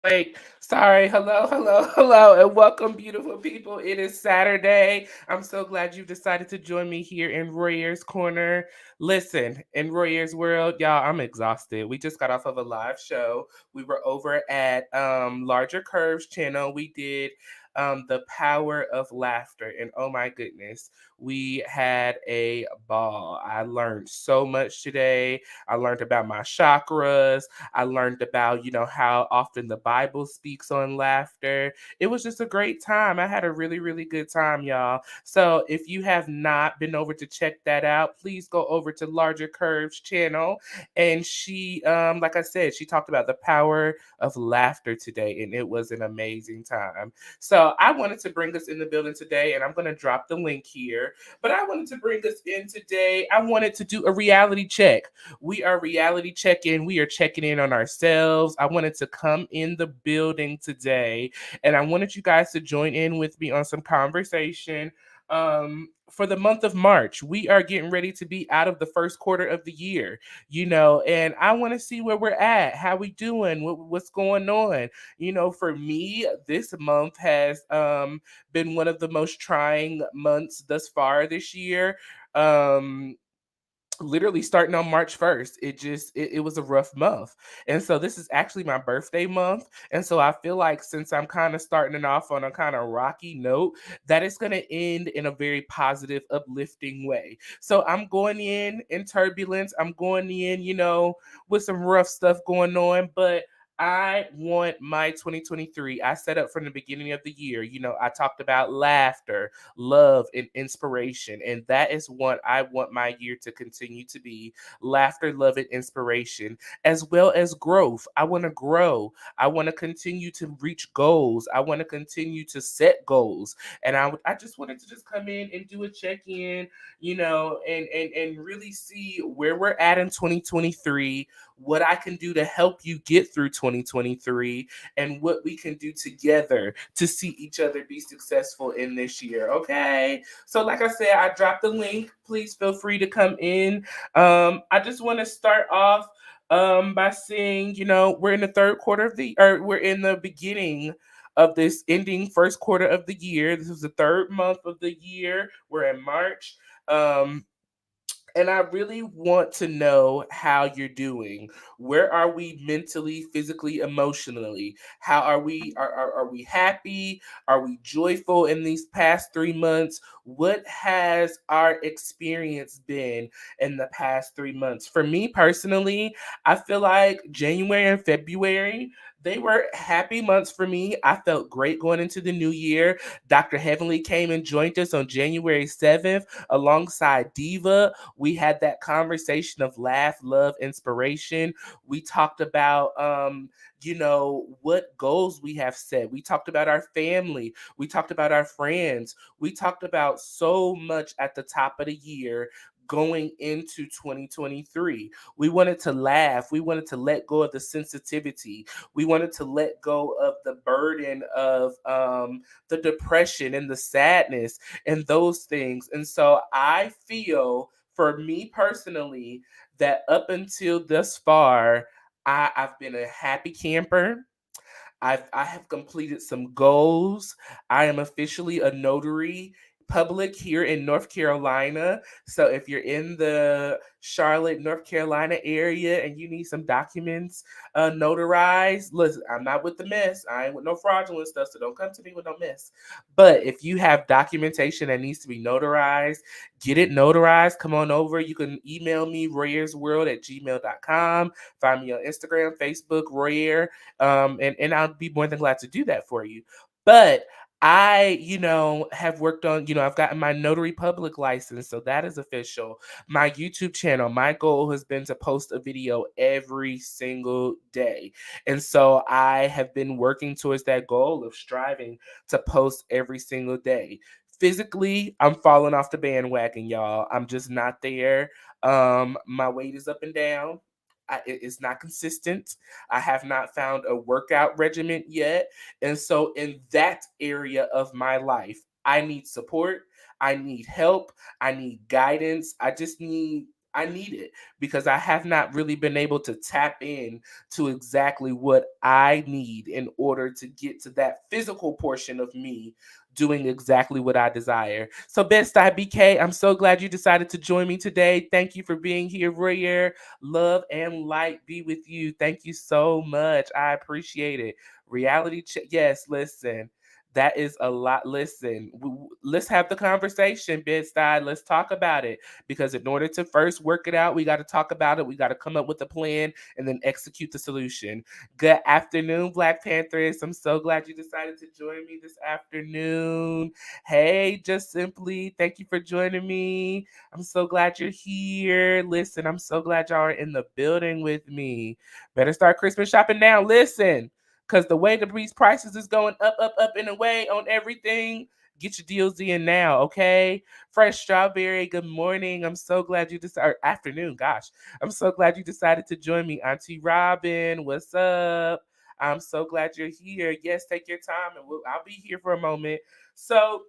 Wait, sorry. Hello, hello, hello, and welcome, beautiful people. It is Saturday. I'm so glad you decided to join me here in Royer's Corner. Listen, in Royer's World, y'all, I'm exhausted. We just got off of a live show. We were over at Larger Curves channel. We did the power of laughter, and oh my goodness, we had a ball. I learned so much today. I learned about my chakras. I learned about, how often the Bible speaks on laughter. It was just a great time. I had a really, really good time, y'all. So if you have not been over to check that out, please go over to Larger Curves channel. And she, like I said, she talked about the power of laughter today, and it was an amazing time. So I wanted to bring us in the building today, and I'm going to drop the link here. But I wanted to bring us in today. I wanted to do a reality check. We are reality checking. We are checking in on ourselves. I wanted to come in the building today and I wanted you guys to join in with me on some conversation. For the month of March, we are getting ready to be out of the first quarter of the year, and I want to see where we're at, how we doing, what's going on. For me, this month has been one of the most trying months thus far this year. Um, Literally starting on March 1st. It was a rough month. And so this is actually my birthday month. And so I feel like since I'm kind of starting it off on a kind of rocky note, that it's going to end in a very positive, uplifting way. So I'm going in turbulence. I'm going in, with some rough stuff going on, but I want my 2023. I set up from the beginning of the year. I talked about laughter, love, and inspiration. And that is what I want my year to continue to be: laughter, love, and inspiration, as well as growth. I want to grow. I want to continue to reach goals. I want to continue to set goals. And I just wanted to just come in and do a check in, and really see where we're at in 2023, what I can do to help you get through 2023, and what we can do together to see each other be successful in this year. Okay. So, like I said, I dropped the link. Please feel free to come in. I just want to start off by saying, we're in the third quarter or we're in the beginning of this ending first quarter of the year. This is the third month of the year. We're in March. Um, and I really want to know how you're doing. Where are we mentally, physically, emotionally? How are we? Are we happy? Are we joyful in these past 3 months? What has our experience been in the past 3 months? For me personally, I feel like January and February, they were happy months for me. I felt great going into the new year. Dr. Heavenly came and joined us on January 7th alongside Diva. We had that conversation of laugh, love, inspiration. We talked about what goals we have set. We talked about our family. We talked about our friends. We talked about so much at the top of the year going into 2023. We wanted to laugh. We wanted to let go of the sensitivity. We wanted to let go of the burden of the depression and the sadness and those things. And so I feel, for me personally, that up until thus far, I've been a happy camper. I have completed some goals. I am officially a notary public here in North Carolina. So if you're in the Charlotte, North Carolina area and you need some documents notarized, listen, I'm not with the mess. I ain't with no fraudulent stuff, so don't come to me with no mess. But if you have documentation that needs to be notarized, get it notarized. Come on over. You can email me, royersworld@gmail.com. Find me on Instagram, Facebook, Royer, and I'll be more than glad to do that for you. But I, have worked on, I've gotten my notary public license, so that is official. My YouTube channel, my goal has been to post a video every single day. And so I have been working towards that goal of striving to post every single day. Physically, I'm falling off the bandwagon, y'all. I'm just not there. My weight is up and down. It's not consistent. I have not found a workout regimen yet. And so, in that area of my life, I need support. I need help. I need guidance. I just need I need it because I have not really been able to tap in to exactly what I need in order to get to that physical portion of me doing exactly what I desire. So, Bed-Stuy BK, I'm so glad you decided to join me today. Thank you for being here, Royer. Love and light be with you. Thank you so much. I appreciate it. Reality check. Yes, listen. That is a lot. Listen, let's have the conversation, Bed-Stuy. Let's talk about it because in order to first work it out, we got to talk about it. We got to come up with a plan and then execute the solution. Good afternoon, Black Panthers. I'm so glad you decided to join me this afternoon. Hey, Just Simply, thank you for joining me. I'm so glad you're here. Listen, I'm so glad y'all are in the building with me. Better start Christmas shopping now. Listen, because the way the these prices is going up, up, up and away on everything. Get your deals in now, okay? Fresh Strawberry, good morning. I'm so glad you decided, afternoon, gosh. I'm so glad you decided to join me. Auntie Robin, what's up? I'm so glad you're here. Yes, take your time and I'll be here for a moment. So,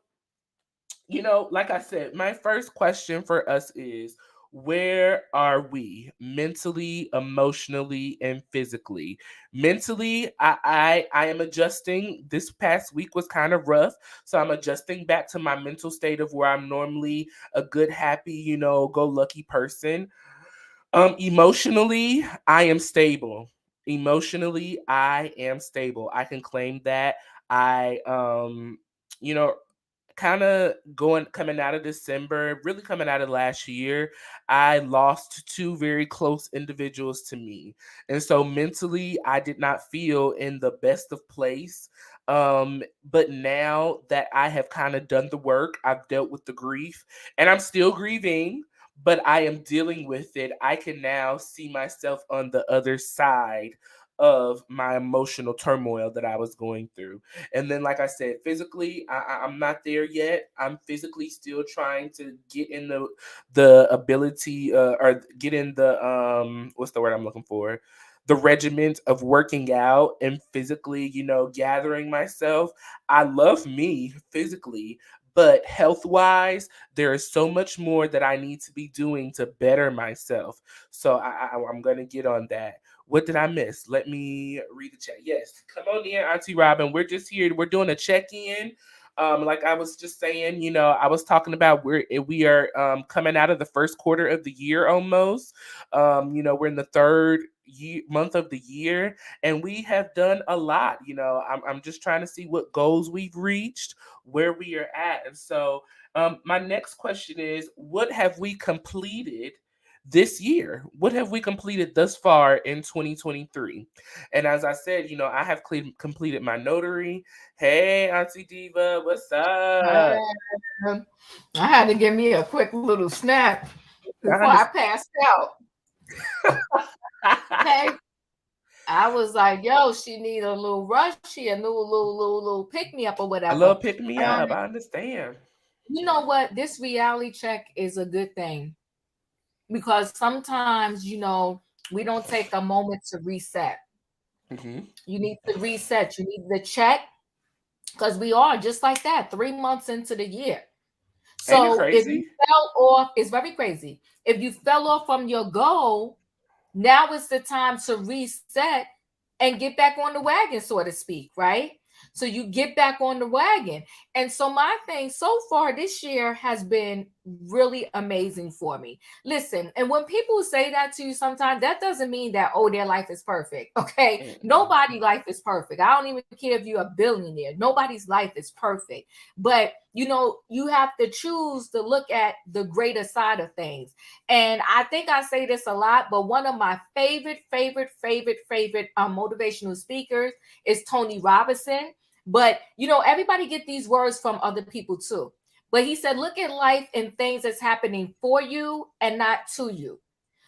like I said, my first question for us is where are we mentally, emotionally, and physically? Mentally, I am adjusting. This past week was kind of rough, so I'm adjusting back to my mental state of where I'm normally a good, happy, go lucky person. Emotionally, I am stable. Emotionally, I am stable. I can claim that. I you know, kind of going coming out of December, really coming out of last year, I lost two very close individuals to me. And so mentally, I did not feel in the best of place. But now that I have kind of done the work, I've dealt with the grief and I'm still grieving, but I am dealing with it. I can now see myself on the other side of my emotional turmoil that I was going through. And then, like I said, physically, I'm not there yet. I'm physically still trying to get in the ability or get in the what's the word I'm looking for? The regiment of working out and physically, gathering myself. I love me physically, but health wise, there is so much more that I need to be doing to better myself. So I'm going to get on that. What did I miss? Let me read the chat. Yes, come on in, Auntie Robin. We're just here. We're doing a check in. Like I was just saying, I was talking about we are coming out of the first quarter of the year almost. We're in the third month of the year, and we have done a lot. I'm just trying to see what goals we've reached, where we are at, and so my next question is, what have we completed this year? What have we completed thus far in 2023? And as I said, I have completed my notary. Hey, Auntie Diva, what's up? Um, I had to give me a quick little snack before I I understand. passed out. Okay, I was like, "Yo, she need a little rushy, a little pick me up or A whatever." little pick me up. I understand. You know what? This reality check is a good thing because sometimes we don't take a moment to reset. Hmm. You need to reset. You need to check because we are just like that 3 months into the year. Ain't it So if you crazy? fell off, it's very crazy. If you fell off from your goal, now is the time to reset and get back on the wagon, so to speak, right? So you get back on the wagon. And so my thing so far this year has been really amazing for me. Listen, and when people say that to you sometimes, that doesn't mean that, oh, their life is perfect. Okay. Mm-mm. Nobody's life is perfect. I don't even care if you're a billionaire. Nobody's life is perfect. But you have to choose to look at the greater side of things. And I think I say this a lot, but one of my favorite motivational speakers is Tony Robinson. But everybody get these words from other people too. But he said, look at life and things that's happening for you and not to you.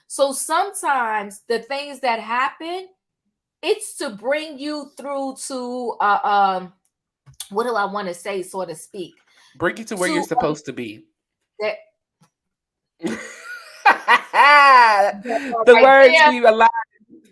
So sometimes the things that happen, it's to bring you through to what do I want to say, so to speak, Bring you to where you're to supposed to be. that, The right words there. be alive.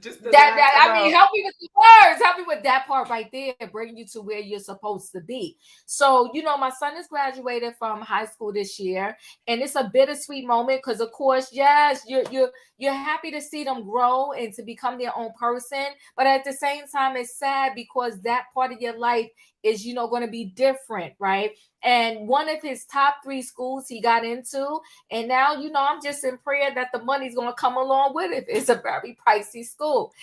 Just does not come I mean, out. help me with the words. Help me with that part right there, bring you to where you're supposed to be. So, my son is graduated from high school this year, and it's a bittersweet moment because, of course, yes, you're happy to see them grow and to become their own person, but at the same time, it's sad because that part of your life is, going to be different, right? And one of his top 3 schools he got into, and now, I'm just in prayer that the money's going to come along with it. It's a very pricey school.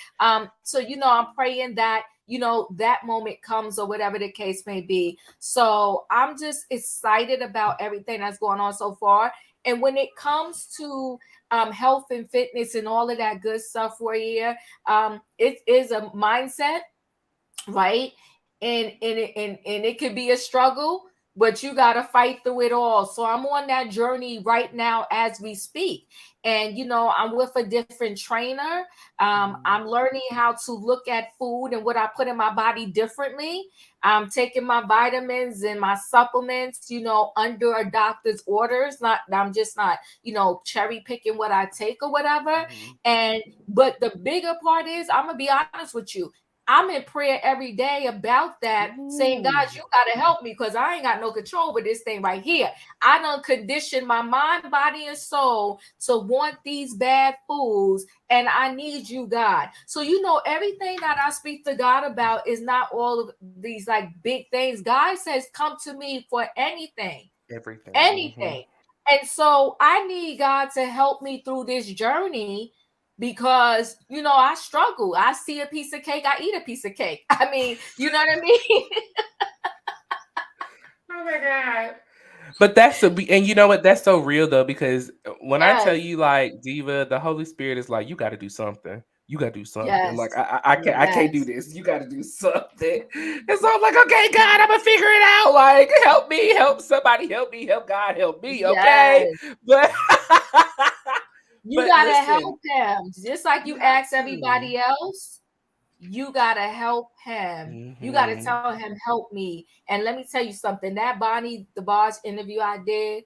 So, I'm praying that, that moment comes or whatever the case may be. So I'm just excited about everything that's going on so far. And when it comes to health and fitness and all of that good stuff for you, it is a mindset, right? And it could be a struggle, but you got to fight through it all. So I'm on that journey right now as we speak. And I'm with a different trainer. I'm learning how to look at food and what I put in my body differently. I'm taking my vitamins and my supplements, under a doctor's orders. I'm just not, cherry picking what I take or whatever. And but the bigger part is, I'm gonna be honest with you, I'm in prayer every day about that, saying, God, you got to help me because I ain't got no control over this thing right here. I done conditioned my mind, body, and soul to want these bad foods, and I need you, God. So, everything that I speak to God about is not all of these like big things. God says, come to me for anything. Everything. Anything. And so I need God to help me through this journey because, I struggle. I see a piece of cake, I eat a piece of cake. I mean, you know what I mean? Oh my God. But and you know what? That's so real though, because when I tell Yes, you, like, Diva, the Holy Spirit is like, you got to do something. You got to do something. Like, yes, I can't do yes, this. You got to do something. And so I'm like, okay, God, I'm gonna figure it out. Like, help me, help somebody, help me, help God, help me. Okay, yes. but You but got to listen, help him. Just like you you have ask to. everybody else, you got to help him. You got to Hmm. tell him, help me. And let me tell you something, that Bonnie DeBarge interview I did,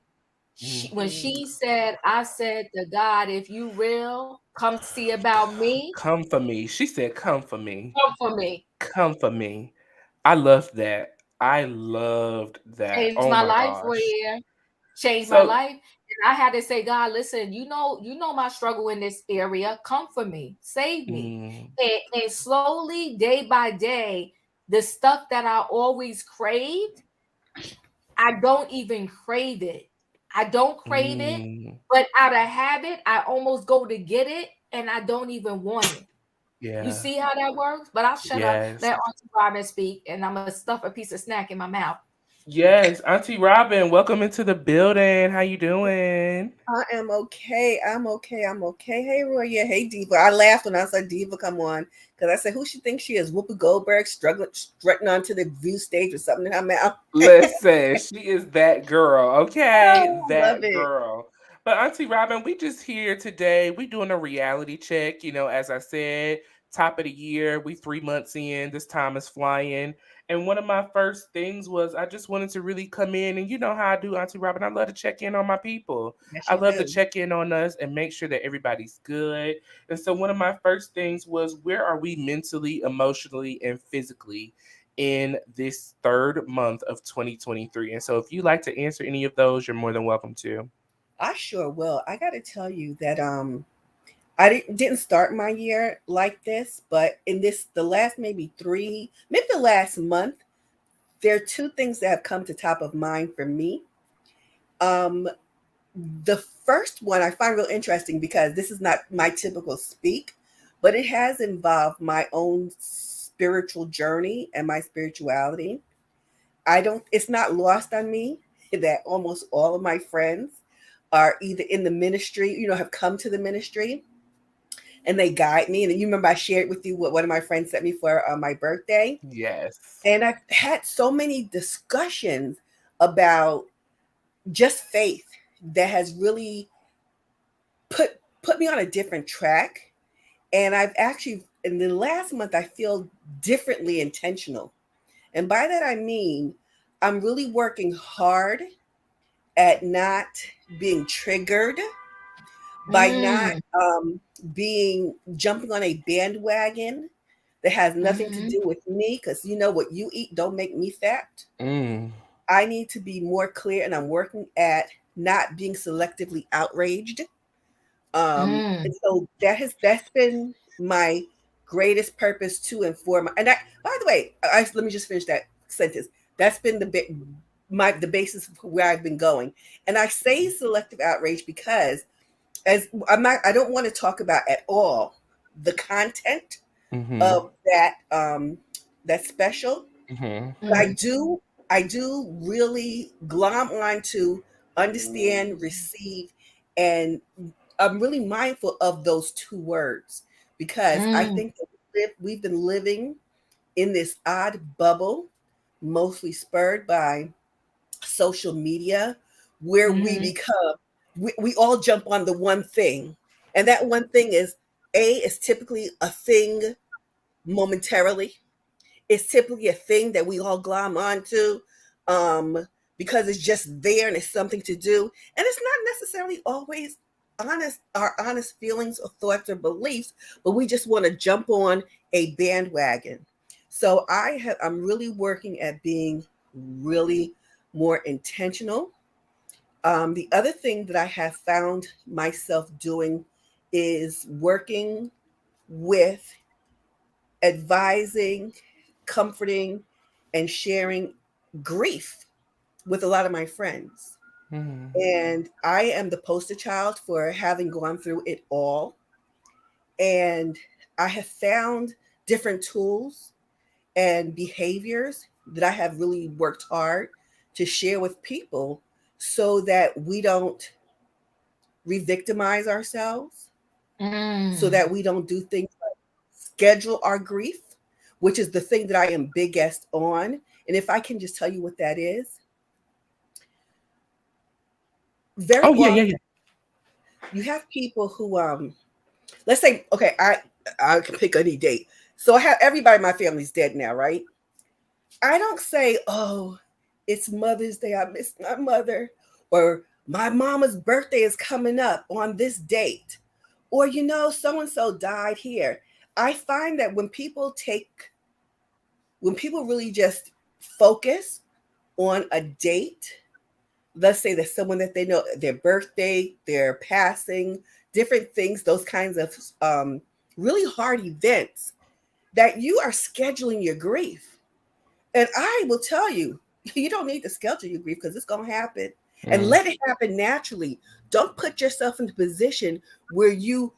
when Hmm. she said, I said to God, if you real, come see about me, Come for me. She said, "Come for me." come for me. Come for me. I loved that. I loved that. Changed Oh my my life for a gosh. year. Changed my So life. And I had to say, God, listen, my struggle in this area. Come for me, save me. mm, And slowly, day by day, the stuff that I always craved, I don't even crave it. I don't crave it, mm, but out of habit, I almost go to get it and I don't even want it. You yeah. see how that works? But I'll shut up, Yes. let Auntie Robin speak, and I'm gonna stuff a piece of snack in my mouth. Yes. Auntie Robin, welcome into the building. How you doing? I am okay. I'm okay. I'm okay. Hey, Roy. Yeah. Hey, Diva. I laughed when I saw Diva come on because I said, who she thinks she is? Whoopi Goldberg strutting onto the view stage with something in her mouth. Listen, she is that girl, okay? Oh, love That it. girl. But Auntie Robin, we just here today. We doing a reality check. As I said, top of the year. We 3 months in. This time is flying. And one of my first things was I just wanted to really come in, and you know how I do, Auntie Robin. I love to check in on my people. Yes, I you love to do. check in on us and make sure that everybody's good. And so one of my first things was, where are we mentally, emotionally, and physically in this third month of 2023? And so if you'd like to answer any of those, you're more than welcome to. I sure will. I got to tell you that I didn't start my year like this, but in the last maybe the last month, there are two things that have come to top of mind for me. Um, the first one I find real interesting because this is not my typical speak, but it has involved my own spiritual journey and my spirituality. It's not lost on me that almost all of my friends are either in the ministry, have come to the ministry and they guide me. And you remember I shared with you what one of my friends sent me for my birthday. Yes. And I've had so many discussions about just faith that has really put me on a different track. And I've actually in the last month I feel differently intentional. And by that I mean I'm really working hard at not being triggered by not Mm, being jumping on a bandwagon that has nothing to mhm, do with me, because you know what you eat don't make me fat. Mm. I need to be more clear, and I'm working at not being selectively outraged. And mm, so that's been my greatest purpose to inform. And I, by the way, let me just finish that sentence. That's been the basis of where I've been going. And I say selective outrage because as I don't want to talk about at all the content Mm-hmm. of that special. Mm-hmm. But mm, I do really glom on to understand, receive, and I'm really mindful of those two words because I mm, think that we've been living in this odd bubble, mostly spurred by social media, where mhm, we all jump on the one thing, and that one thing is typically a thing momentarily. It's typically a thing that we all glom onto, because it's just there and it's something to do. And it's not necessarily always our honest feelings or thoughts or beliefs, but we just want to jump on a bandwagon. So I'm really working at being really more intentional. The other thing that I have found myself doing is working with advising, comforting, and sharing grief with a lot of my friends. Mm-hmm. And I am the poster child for having gone through it all. And I have found different tools and behaviors that I have really worked hard to share with people so that we don't re victimize ourselves, so mm. that we don't do things like schedule our grief, which is the thing that I am biggest on. And if I can just tell you what that is, very Oh yeah, yeah, often yeah. you have people who let's say, okay, I can pick any date. So I have everybody in my family's dead now, right? I don't say, oh, it's Mother's Day, I miss my mother, or my mama's birthday is coming up on this date, or so and so died here. I find that when people really just focus on a date, let's say that someone that they know, their birthday, their passing, different things, those kinds of really hard events, that you are scheduling your grief. And I will tell you, you don't need to schedule your grief because it's going to happen. And Mm. let it happen naturally. Don't put yourself in a position where you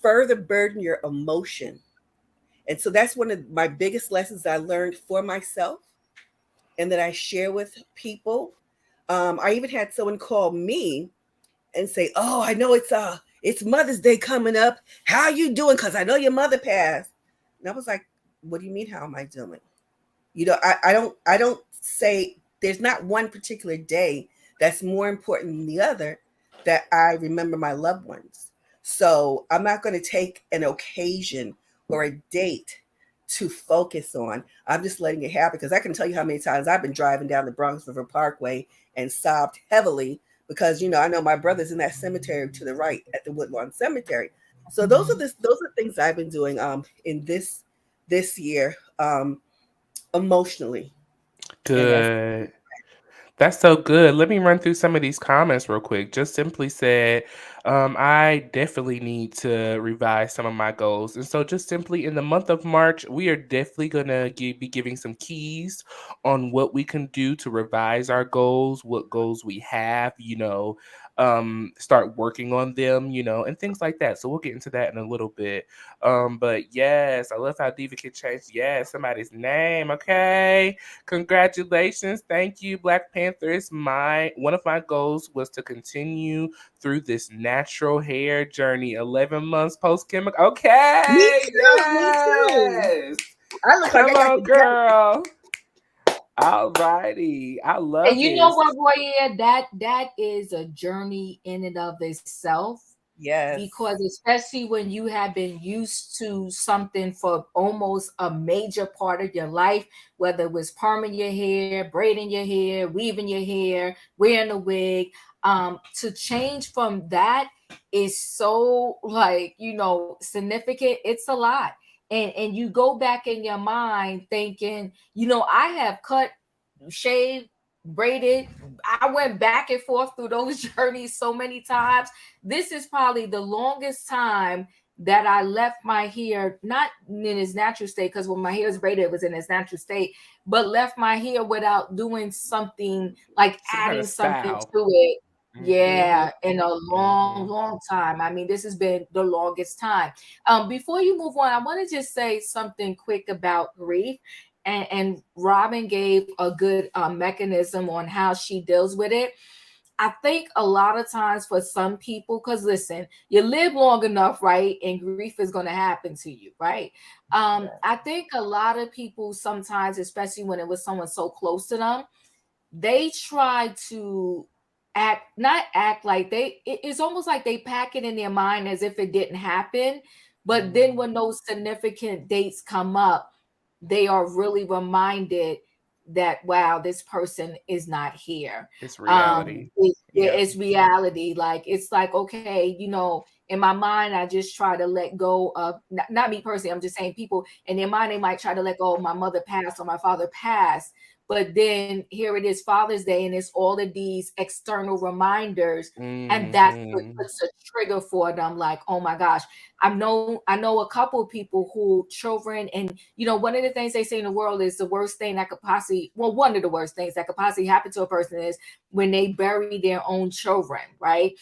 further burden your emotion. And so that's one of my biggest lessons I learned for myself and that I share with people. I even had someone call me and say, "Oh, I know it's Mother's Day coming up. How are you doing? Because I know your mother passed." And I was like, "What do you mean? How am I doing?" I don't say there's not one particular day that's more important than the other that I remember my loved ones. So I'm not going to take an occasion or a date to focus on. I'm just letting it happen because I can tell you how many times I've been driving down the Bronx River Parkway and sobbed heavily because I know my brother's in that cemetery to the right at the Woodlawn Cemetery. So those are things I've been doing in this year, emotionally. And that's Good. That's so good. Let me run through some of these comments real quick. Just simply said, I definitely need to revise some of my goals. And so, just simply in the month of March, we are definitely going to be giving some keys on what we can do to revise our goals, what goals we have, start working on them, and things like that. So, we'll get into that in a little bit. But yes, I love how Diva can change, yes, somebody's name. Okay. Congratulations. Thank you, Black Panthers. One of my goals was to continue through this natural hair journey, 11 months post chemical. me Okay. too. Me too. Yes. I look like I Come got on, the gel. girl. All righty. I And love you know this. what, Roya, that is a journey in and of itself. Yes. Because especially when you have been used to something for almost a major part of your life, whether it was perming your hair, braiding your hair, weaving your hair, wearing a wig, To change from that is so, like, significant. It's a lot. And you go back in your mind thinking, I have cut, shaved, braided. I went back and forth through those journeys so many times. This is probably the longest time that I left my hair not in its natural state, because when my hair is braided, it was in its natural state, but left my hair without doing something, like Some kind adding of something style. to it. Mhm. Yeah, in a long, Mhm. long time. I mean, this has been the longest time. Before you move on, I want to just say something quick about grief. And Robin gave a good mechanism on how she deals with it. I think a lot of times for some people, because listen, you live long enough, right? And grief is going to happen to you, right? I think a lot of people sometimes, especially when it was someone so close to them, they try to not act like it's almost like they pack it in their mind as if it didn't happen. But then when those significant dates come up, they are really reminded that, wow, this person is not here. It's reality. Yeah. It's reality. Like, it's like, okay, in my mind, I just try to let go of, not me personally, I'm just saying people in their mind, they might try to let go of my mother passed or my father passed. But then here it is, Father's Day, and it's all of these external reminders. And that's what Mhm. puts a trigger for them. Like, oh my gosh, I know a couple of people who children, and one of the things they say in the world is the worst thing that could possibly, well, one of the worst things that could possibly happen to a person is when they bury their own children, right?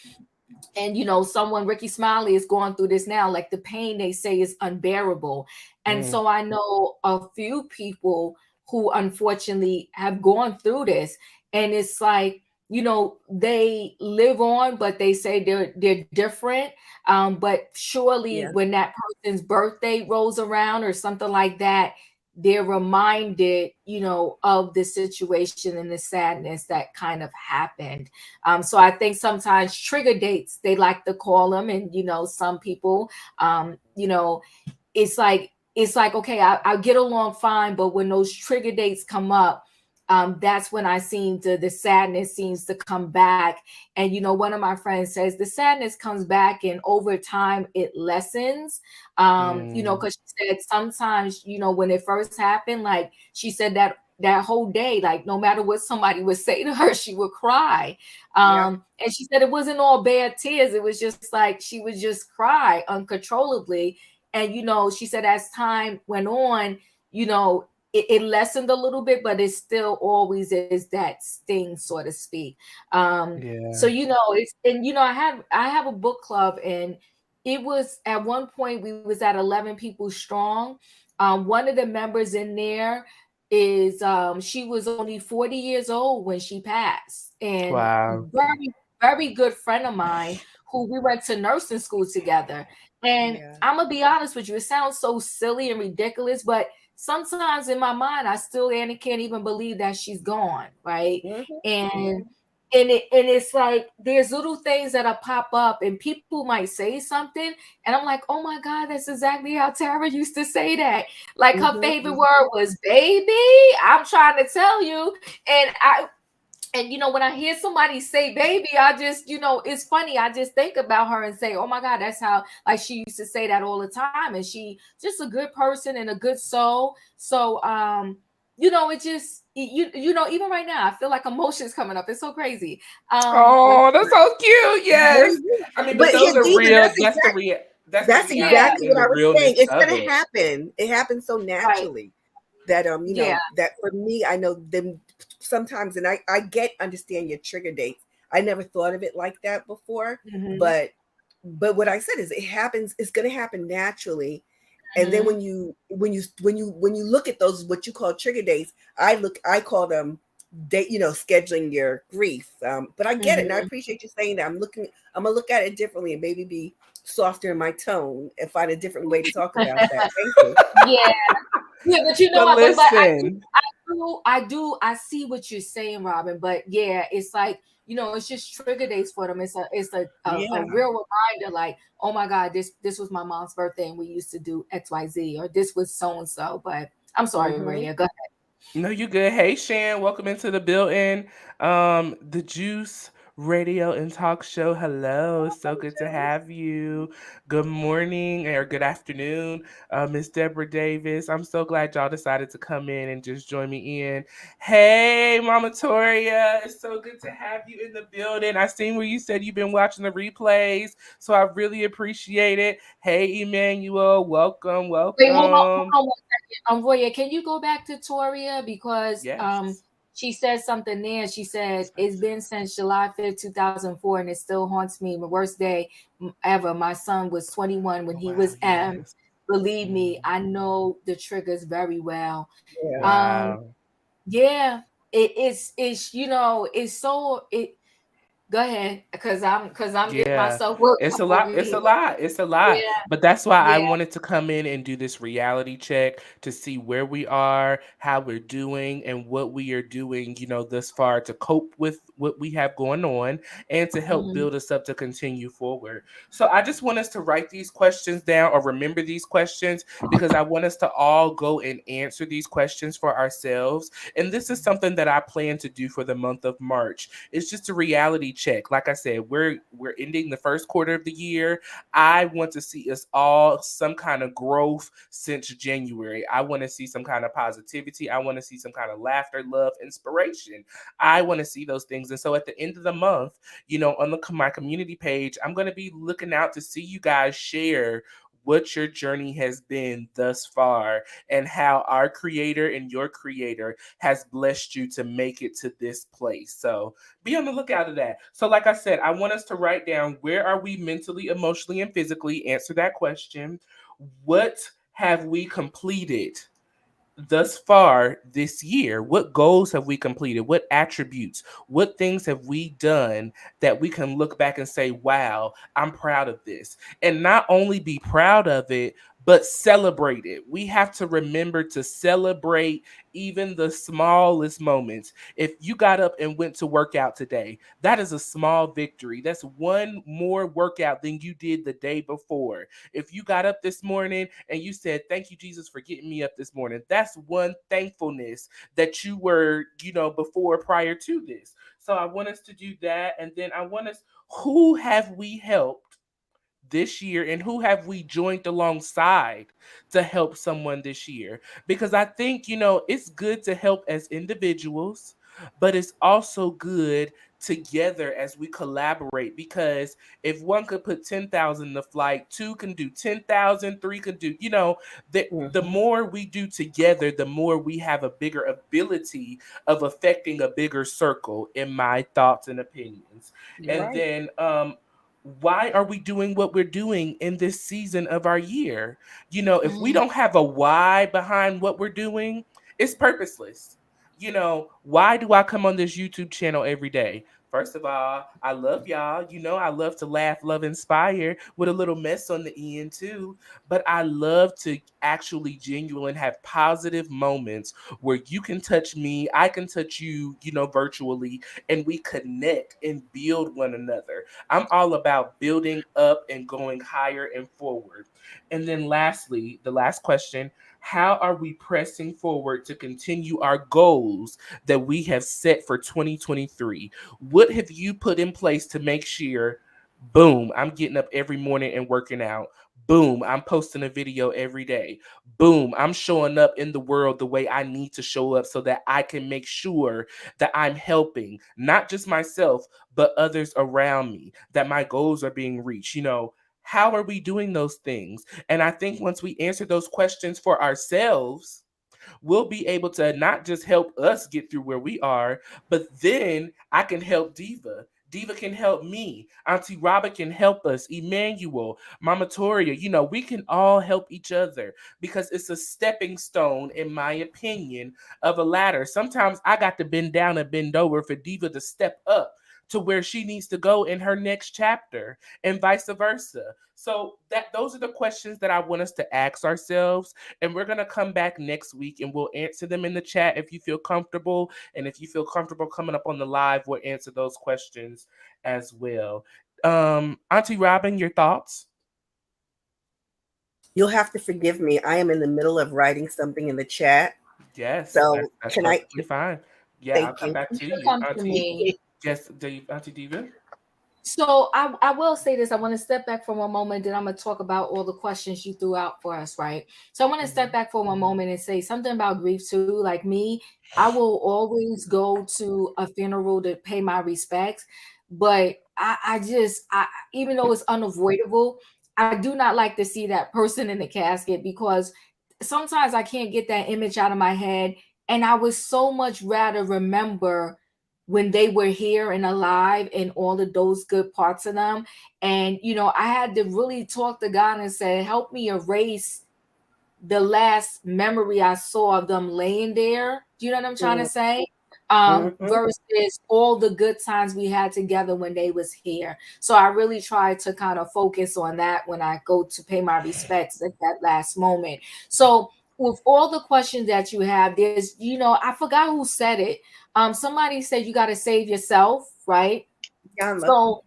And someone, Ricky Smiley, is going through this now. Like, the pain, they say, is unbearable. And Mm. so I know a few people who unfortunately have gone through this, and it's like, they live on, but they say they're different. But surely Yeah. when that person's birthday rolls around or something like that, they're reminded, of the situation and the sadness that kind of happened. So I think sometimes trigger dates, they like to call them, and some people, it's like, okay, I'll get along fine, but when those trigger dates come up, that's when I seem to the sadness seems to come back. And one of my friends says the sadness comes back, and over time it lessens. Mm. Because she said sometimes, when it first happened, like she said that whole day, like no matter what somebody would say to her, she would cry. Yeah. And she said it wasn't all bad tears, it was just like she would just cry uncontrollably. And she said as time went on, it lessened a little bit, but it still always is that sting, so to speak. So Yeah. it's, and I have a book club, and it was at one point we was at 11 people strong. One of the members in there is she was only 40 years old when she passed, and Wow. very, very good friend of mine who we went to nursing school together. And Yeah. I'm gonna be honest with you, it sounds so silly and ridiculous, but sometimes in my mind, I still can't even believe that she's gone, right? Mhm. And it's like there's little things that'll pop up, and people might say something, and I'm like, oh my God, that's exactly how Tara used to say that. Like, her Mhm. favorite word was baby. I'm trying to tell you. And when I hear somebody say baby, I just, it's funny. I just think about her and say, oh my God, that's how, like, she used to say that all the time. And she just a good person and a good soul. So, it just, even right now, I feel like emotions coming up. It's so crazy. But Oh, that's so cute. Very Yes. good. I mean, but But here, those are Deidre, real. That's the yeah, exactly reality and what the I was saying. realness It's of gonna it. happen. It happens so right. naturally that Yeah. that for me, I know them sometimes, and I understand your trigger dates. I never thought of it like that before, Hmm. but what I said is it happens. It's gonna happen naturally. And then Hmm. when you look at those what you call trigger dates, I call them date, scheduling your grief. But I get it, and I Hmm. appreciate you saying that. I'm gonna look at it differently and maybe be softer in my tone and find a different way to talk about that. Thank you. Yeah. Yeah, but But but listen, I see what you're saying, Robin. But yeah, it's like, it's just trigger days for them. It's a Yeah. real reminder, like, oh my God, this was my mom's birthday and we used to do XYZ, or this was so and so. But I'm sorry, Hmm. Rainier, go no, you good. Hey, Shan, welcome into the building. The juice radio and talk show. Hello, so good to have you. Good morning or good afternoon, Miss Deborah Davis. I'm so glad y'all decided to come in and just join me in. Hey, Mama Toria, it's so good to have you in the building. I seen where you said you've been watching the replays, so I really appreciate it. Hey, Emmanuel, welcome, Wait, hold on, welcome. hold on 1 second. Roya, can you go back to Toria because Yes. she said something there. She said it's been since July 5th, 2004, and it still haunts me. The worst day ever. My son was 21 when he Wow, was yes. believe me, I know the triggers very well. Yeah. Wow. Yeah, it's it's so it. Go ahead, because I'm getting Yeah, myself worked it's up a over lot. It's here. a lot. It's a lot. Yeah, But that's why I yeah. wanted to come in and do this reality check to see where we are, how we're doing, and what we are doing, thus far to cope with what we have going on and to help Mhm. build us up to continue forward. So I just want us to write these questions down or remember these questions because I want us to all go and answer these questions for ourselves. And this is something that I plan to do for the month of March. It's just a reality check. Like I said, we're ending the first quarter of the year. I want to see us all some kind of growth since January. I want to see some kind of positivity. I want to see some kind of laughter, love, inspiration. I want to see those things. And so at the end of the month, on my community page, I'm going to be looking out to see you guys share what your journey has been thus far and how our creator and your creator has blessed you to make it to this place. So be on the lookout of that. So, like I said, I want us to write down where are we mentally, emotionally, and physically? Answer that question. What have we completed thus far this year? What goals have we completed? What attributes? What things have we done that we can look back and say, wow, I'm proud of this? And not only be proud of it, but celebrate it. We have to remember to celebrate even the smallest moments. If you got up and went to work out today, that is a small victory. That's one more workout than you did the day before. If you got up this morning and you said, thank you, Jesus, for getting me up this morning, that's one thankfulness that you were, before prior to this. So I want us to do that. And then I want us, who have we helped this year and who have we joined alongside to help someone this year? Because I think, it's good to help as individuals, but it's also good together as we collaborate. Because if one could put 10,000 in the flight, two can do 10,000, three can do, the Mhm. more we do together, the more we have a bigger ability of affecting a bigger circle, in my thoughts and opinions. You're And right. then why are we doing what we're doing in this season of our year? If we Mhm. don't have a why behind what we're doing, it's purposeless. Why do I come on this YouTube channel every day? First of all, I love y'all. I love to laugh, love, inspire with a little mess on the end too. But I love to actually genuinely have positive moments where you can touch me, I can touch you, virtually, and we connect and build one another. I'm all about building up and going higher and forward. And then lastly, the last question, how are we pressing forward to continue our goals that we have set for 2023? What have you put in place to make sure, boom, I'm getting up every morning and working out? Boom, I'm posting a video every day. Boom, I'm showing up in the world the way I need to show up so that I can make sure that I'm helping not just myself, but others around me, that my goals are being reached. How are we doing those things? And I think once we answer those questions for ourselves, we'll be able to not just help us get through where we are, but then I can help Diva. Diva can help me. Auntie Robert can help us. Emmanuel, Mama Toria, we can all help each other because it's a stepping stone, in my opinion, of a ladder. Sometimes I got to bend down and bend over for Diva to step up to where she needs to go in her next chapter and vice versa. So those are the questions that I want us to ask ourselves, and we're going to come back next week and we'll answer them in the chat if you feel comfortable. And if you feel comfortable coming up on the live, we'll answer those questions as well. Auntie Robin, your thoughts? You'll have to forgive me. I am in the middle of writing something in the chat. Yes, So that's can I? perfectly fine. Yeah, I'll Thank come you. back You to should you, come to Auntie. me. Yes, Auntie Diva. So I will say this. I want to step back for one moment, then I'm going to talk about all the questions you threw out for us, right? So I want to step back for one moment and say something about grief too. Like me, I will always go to a funeral to pay my respects, but I even though it's unavoidable, I do not like to see that person in the casket because sometimes I can't get that image out of my head, and I would so much rather remember when they were here and alive and all of those good parts of them. And, I had to really talk to God and say, help me erase the last memory I saw of them laying there. Do you know what I'm trying to say? Versus all the good times we had together when they was here. So I really try to kind of focus on that when I go to pay my respects at that last moment. So with all the questions that you have, there's, I forgot who said it. Somebody said you got to save yourself, right? So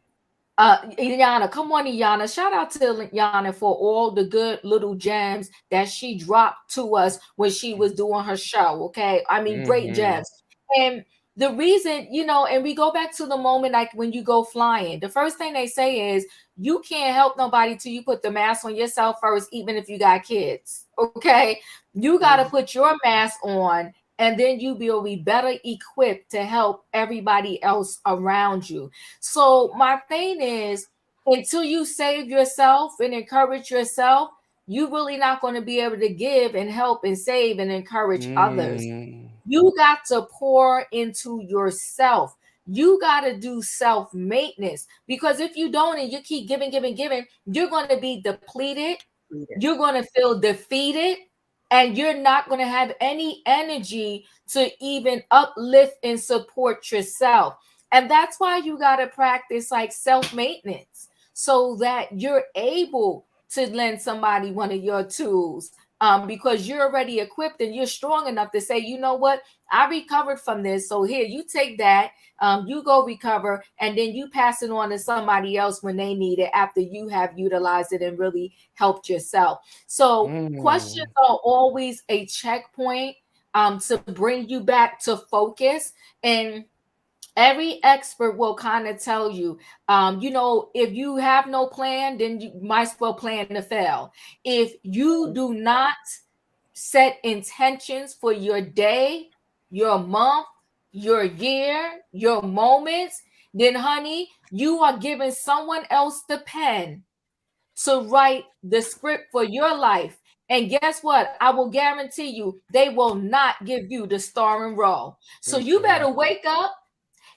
Ilyana, come on, Ilyana. Shout out to Ilyana for all the good little gems that she dropped to us when she was doing her show. Okay. I mean, great gems. And the reason, and we go back to the moment like when you go flying, the first thing they say is you can't help nobody till you put the mask on yourself first, even if you got kids. Okay. You got to put your mask on, and then you will be better equipped to help everybody else around you. So my thing is, until you save yourself and encourage yourself, you really not going to be able to give and help and save and encourage others. You got to pour into yourself. You got to do self-maintenance, because if you don't and you keep giving, you're going to be depleted. You're going to feel defeated, and you're not going to have any energy to even uplift and support yourself. And that's why you got to practice like self-maintenance so that you're able to lend somebody one of your tools, because you're already equipped and you're strong enough to say, you know what, I recovered from this. So here, you take that, you go recover, and then you pass it on to somebody else when they need it after you have utilized it and really helped yourself. So questions are always a checkpoint to bring you back to focus. And every expert will kind of tell you, if you have no plan, then you might as well plan to fail. If you do not set intentions for your day, your month, your year, your moments, then honey, you are giving someone else the pen to write the script for your life. And guess what? I will guarantee you they will not give you the starring role. So you better wake up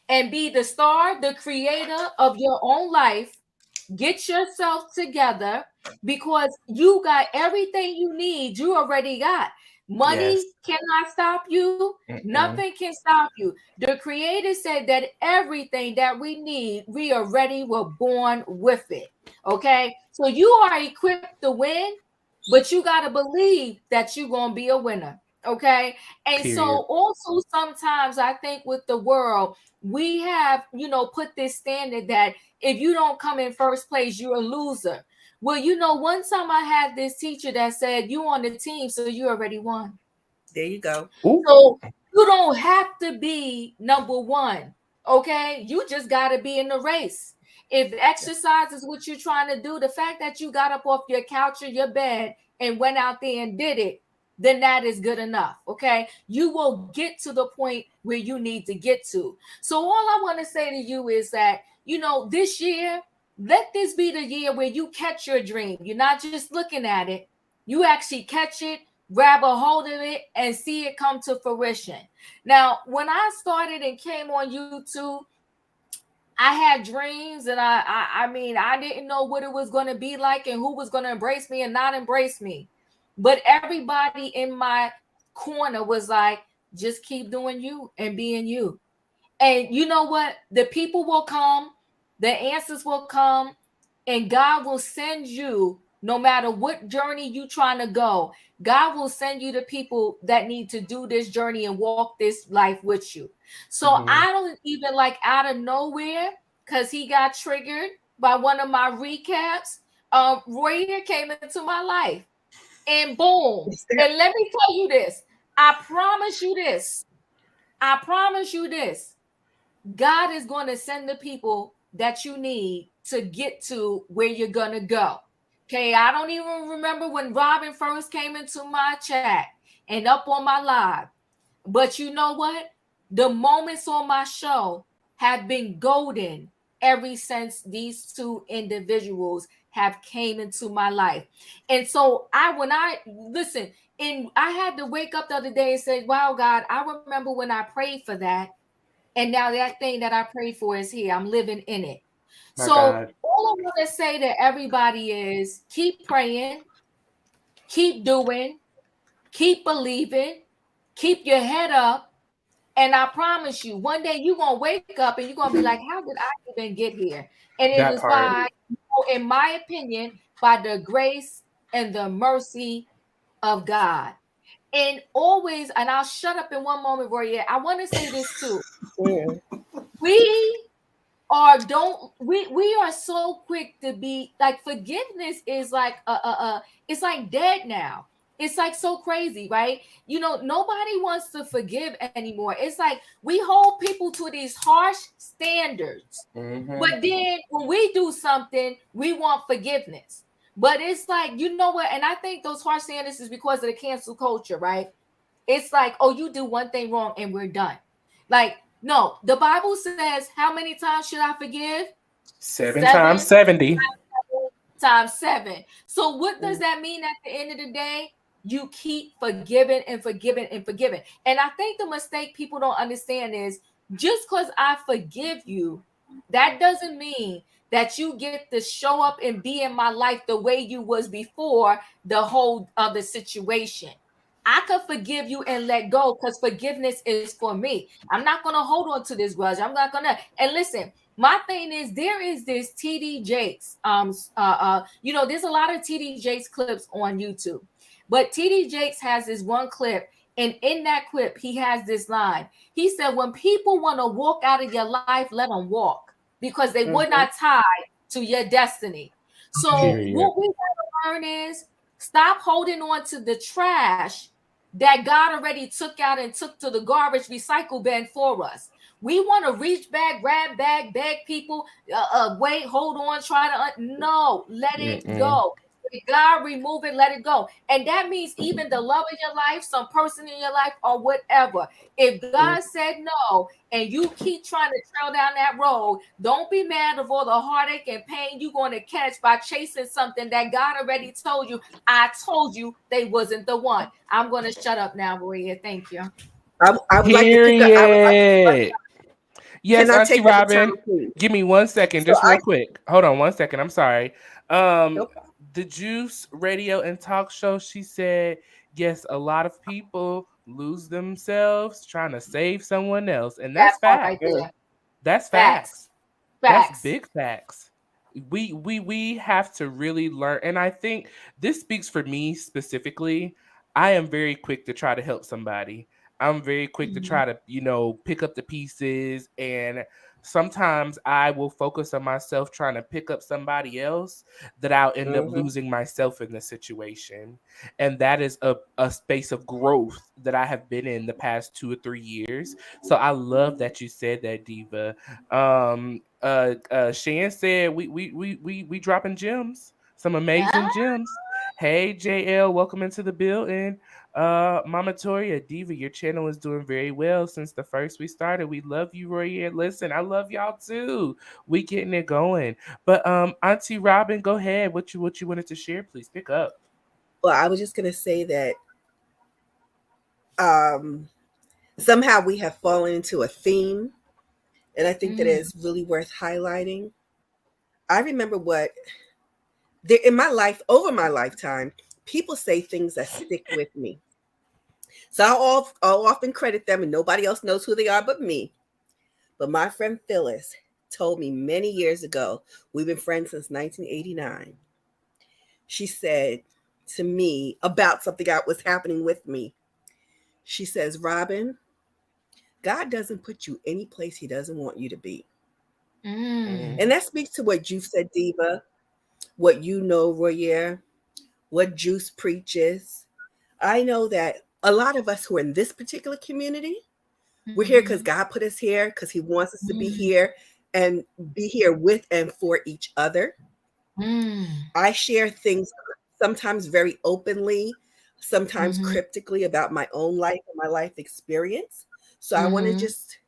and be the star, the creator of your own life. Get yourself together, because you got everything you need. You already got money. Cannot stop you. Nothing can stop you. The creator said that everything that we need, we already were born with it. Okay, so you are equipped to win, but you got to believe that you're going to be a winner. Okay. And so also sometimes I think with the world, we have, put this standard that if you don't come in first place, you're a loser. Well, one time I had this teacher that said, you on the team, so you already won. There you go. So you don't have to be number one. Okay. You just got to be in the race. If exercise is what you're trying to do, the fact that you got up off your couch or your bed and went out there and did it, then that is good enough. Okay. You will get to the point where you need to get to. So all I want to say to you is that, this year, let this be the year where you catch your dream. You're not just looking at it. You actually catch it, grab a hold of it, and see it come to fruition. Now, when I started and came on YouTube, I had dreams, and I mean, I didn't know what it was going to be like and who was going to embrace me and not embrace me. But everybody in my corner was like, just keep doing you and being you. And you know what? The people will come, the answers will come, and God will send you, no matter what journey you're trying to go, God will send you the people that need to do this journey and walk this life with you. So I don't even like out of nowhere, because he got triggered by one of my recaps. Roy came into my life, and boom. And let me tell you this. I promise you this. God is going to send the people that you need to get to where you're going to go. Okay, I don't even remember when Robin first came into my chat and up on my live. But you know what? The moments on my show have been golden ever since these two individuals have came into my life. And so when I listen, and I had to wake up the other day and say, wow, God, I remember when I prayed for that. And now that thing that I prayed for is here. I'm living in it. My So God. all I want to say to everybody is keep praying, keep doing, keep believing, keep your head up. And I promise you, one day you're going to wake up and you're going to be like, how did I even get here? And it That is part. by, in my opinion, by the grace and the mercy of God. And always, and I'll shut up in one moment, Roy. I want to say this too. We we are so quick to be like, forgiveness is like it's like dead now. It's like so crazy, right? Nobody wants to forgive anymore. It's like we hold people to these harsh standards, but then when we do something, we want forgiveness. But it's like, you know what? And I think those harsh standards is because of the cancel culture, right? It's like, oh, you do one thing wrong and we're done. Like, no, the Bible says, how many times should I forgive? 7 times 70. Times 7. So what does that mean at the end of the day? You keep forgiving and forgiving and forgiving. And I think the mistake people don't understand is, just because I forgive you, that doesn't mean that you get to show up and be in my life the way you was before the whole other situation. I could forgive you and let go, because forgiveness is for me. I'm not going to hold on to this grudge. I'm not going to. And listen, my thing is, there is this TD Jakes. There's a lot of TD Jakes clips on YouTube, but TD Jakes has this one clip, and in that clip, he has this line. He said, "When people want to walk out of your life, let them walk, because they would not tie to your destiny." So what we gotta learn is, stop holding on to the trash that God already took out and took to the garbage recycle bin for us. We want to reach back, grab back, beg people, wait, hold on, try to no, let it go. If God remove it, let it go. And that means even the love of your life, some person in your life, or whatever. If God said no and you keep trying to trail down that road, don't be mad of all the heartache and pain you're going to catch by chasing something that God already told you. I told you they wasn't the one. I'm going to shut up now, Maria. Thank you. I would like to pick up. Yes, Can I Auntie take the Robin. baton, please? Give me 1 second, just real quick. Hold on 1 second. I'm sorry. No problem. The Juice Radio and Talk Show, she said, yes, a lot of people lose themselves trying to save someone else. And that's That part fact. right there. That's Facts. That's Facts. big facts. We have to really learn. And I think this speaks for me specifically. I am very quick to try to help somebody. I'm very quick to try to, pick up the pieces. And sometimes I will focus on myself trying to pick up somebody else, that I'll end up losing myself in the situation. And that is a space of growth that I have been in the past 2 or 3 years. So I love that you said that, Diva. Shan said we dropping gems, some amazing gems. Hey JL, welcome into the building. Mama Toria, Diva, your channel is doing very well since the first we started. We love you, Roy. Listen, I love y'all too. We getting it going. But Auntie Robin, go ahead. What you wanted to share, please pick up. Well, I was just gonna say that somehow we have fallen into a theme, and I think that is really worth highlighting. I remember in my life, over my lifetime, people say things that stick with me. So I'll often credit them, and nobody else knows who they are but me. But my friend Phyllis told me many years ago, we've been friends since 1989. She said to me about something that was happening with me. She says, Robin, God doesn't put you any place he doesn't want you to be. And that speaks to what you said, Diva, what you know, Royer, what Juice preaches. I know that a lot of us who are in this particular community, We're here because Mhm. God put us here, because He wants us to be Mm. here and be here with and for each other. Mm. I share things sometimes very openly, sometimes Mhm. cryptically about my own life and my life experience. So I want to Mhm. just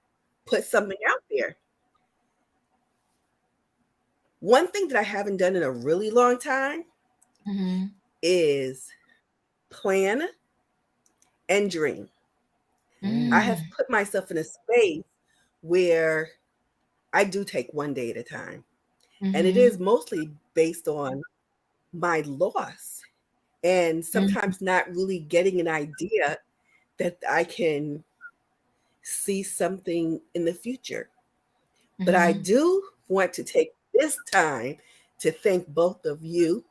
put something out there. One thing that I haven't done in a really long time Mhm. is plan and dream. I Mm. have Mm. put myself in a space where I do take one day at a time. And it is Mhm. mostly based on my loss and Mhm. sometimes not really getting an idea that I can see something in the future. But I Mhm. do want to take this time to thank both of you,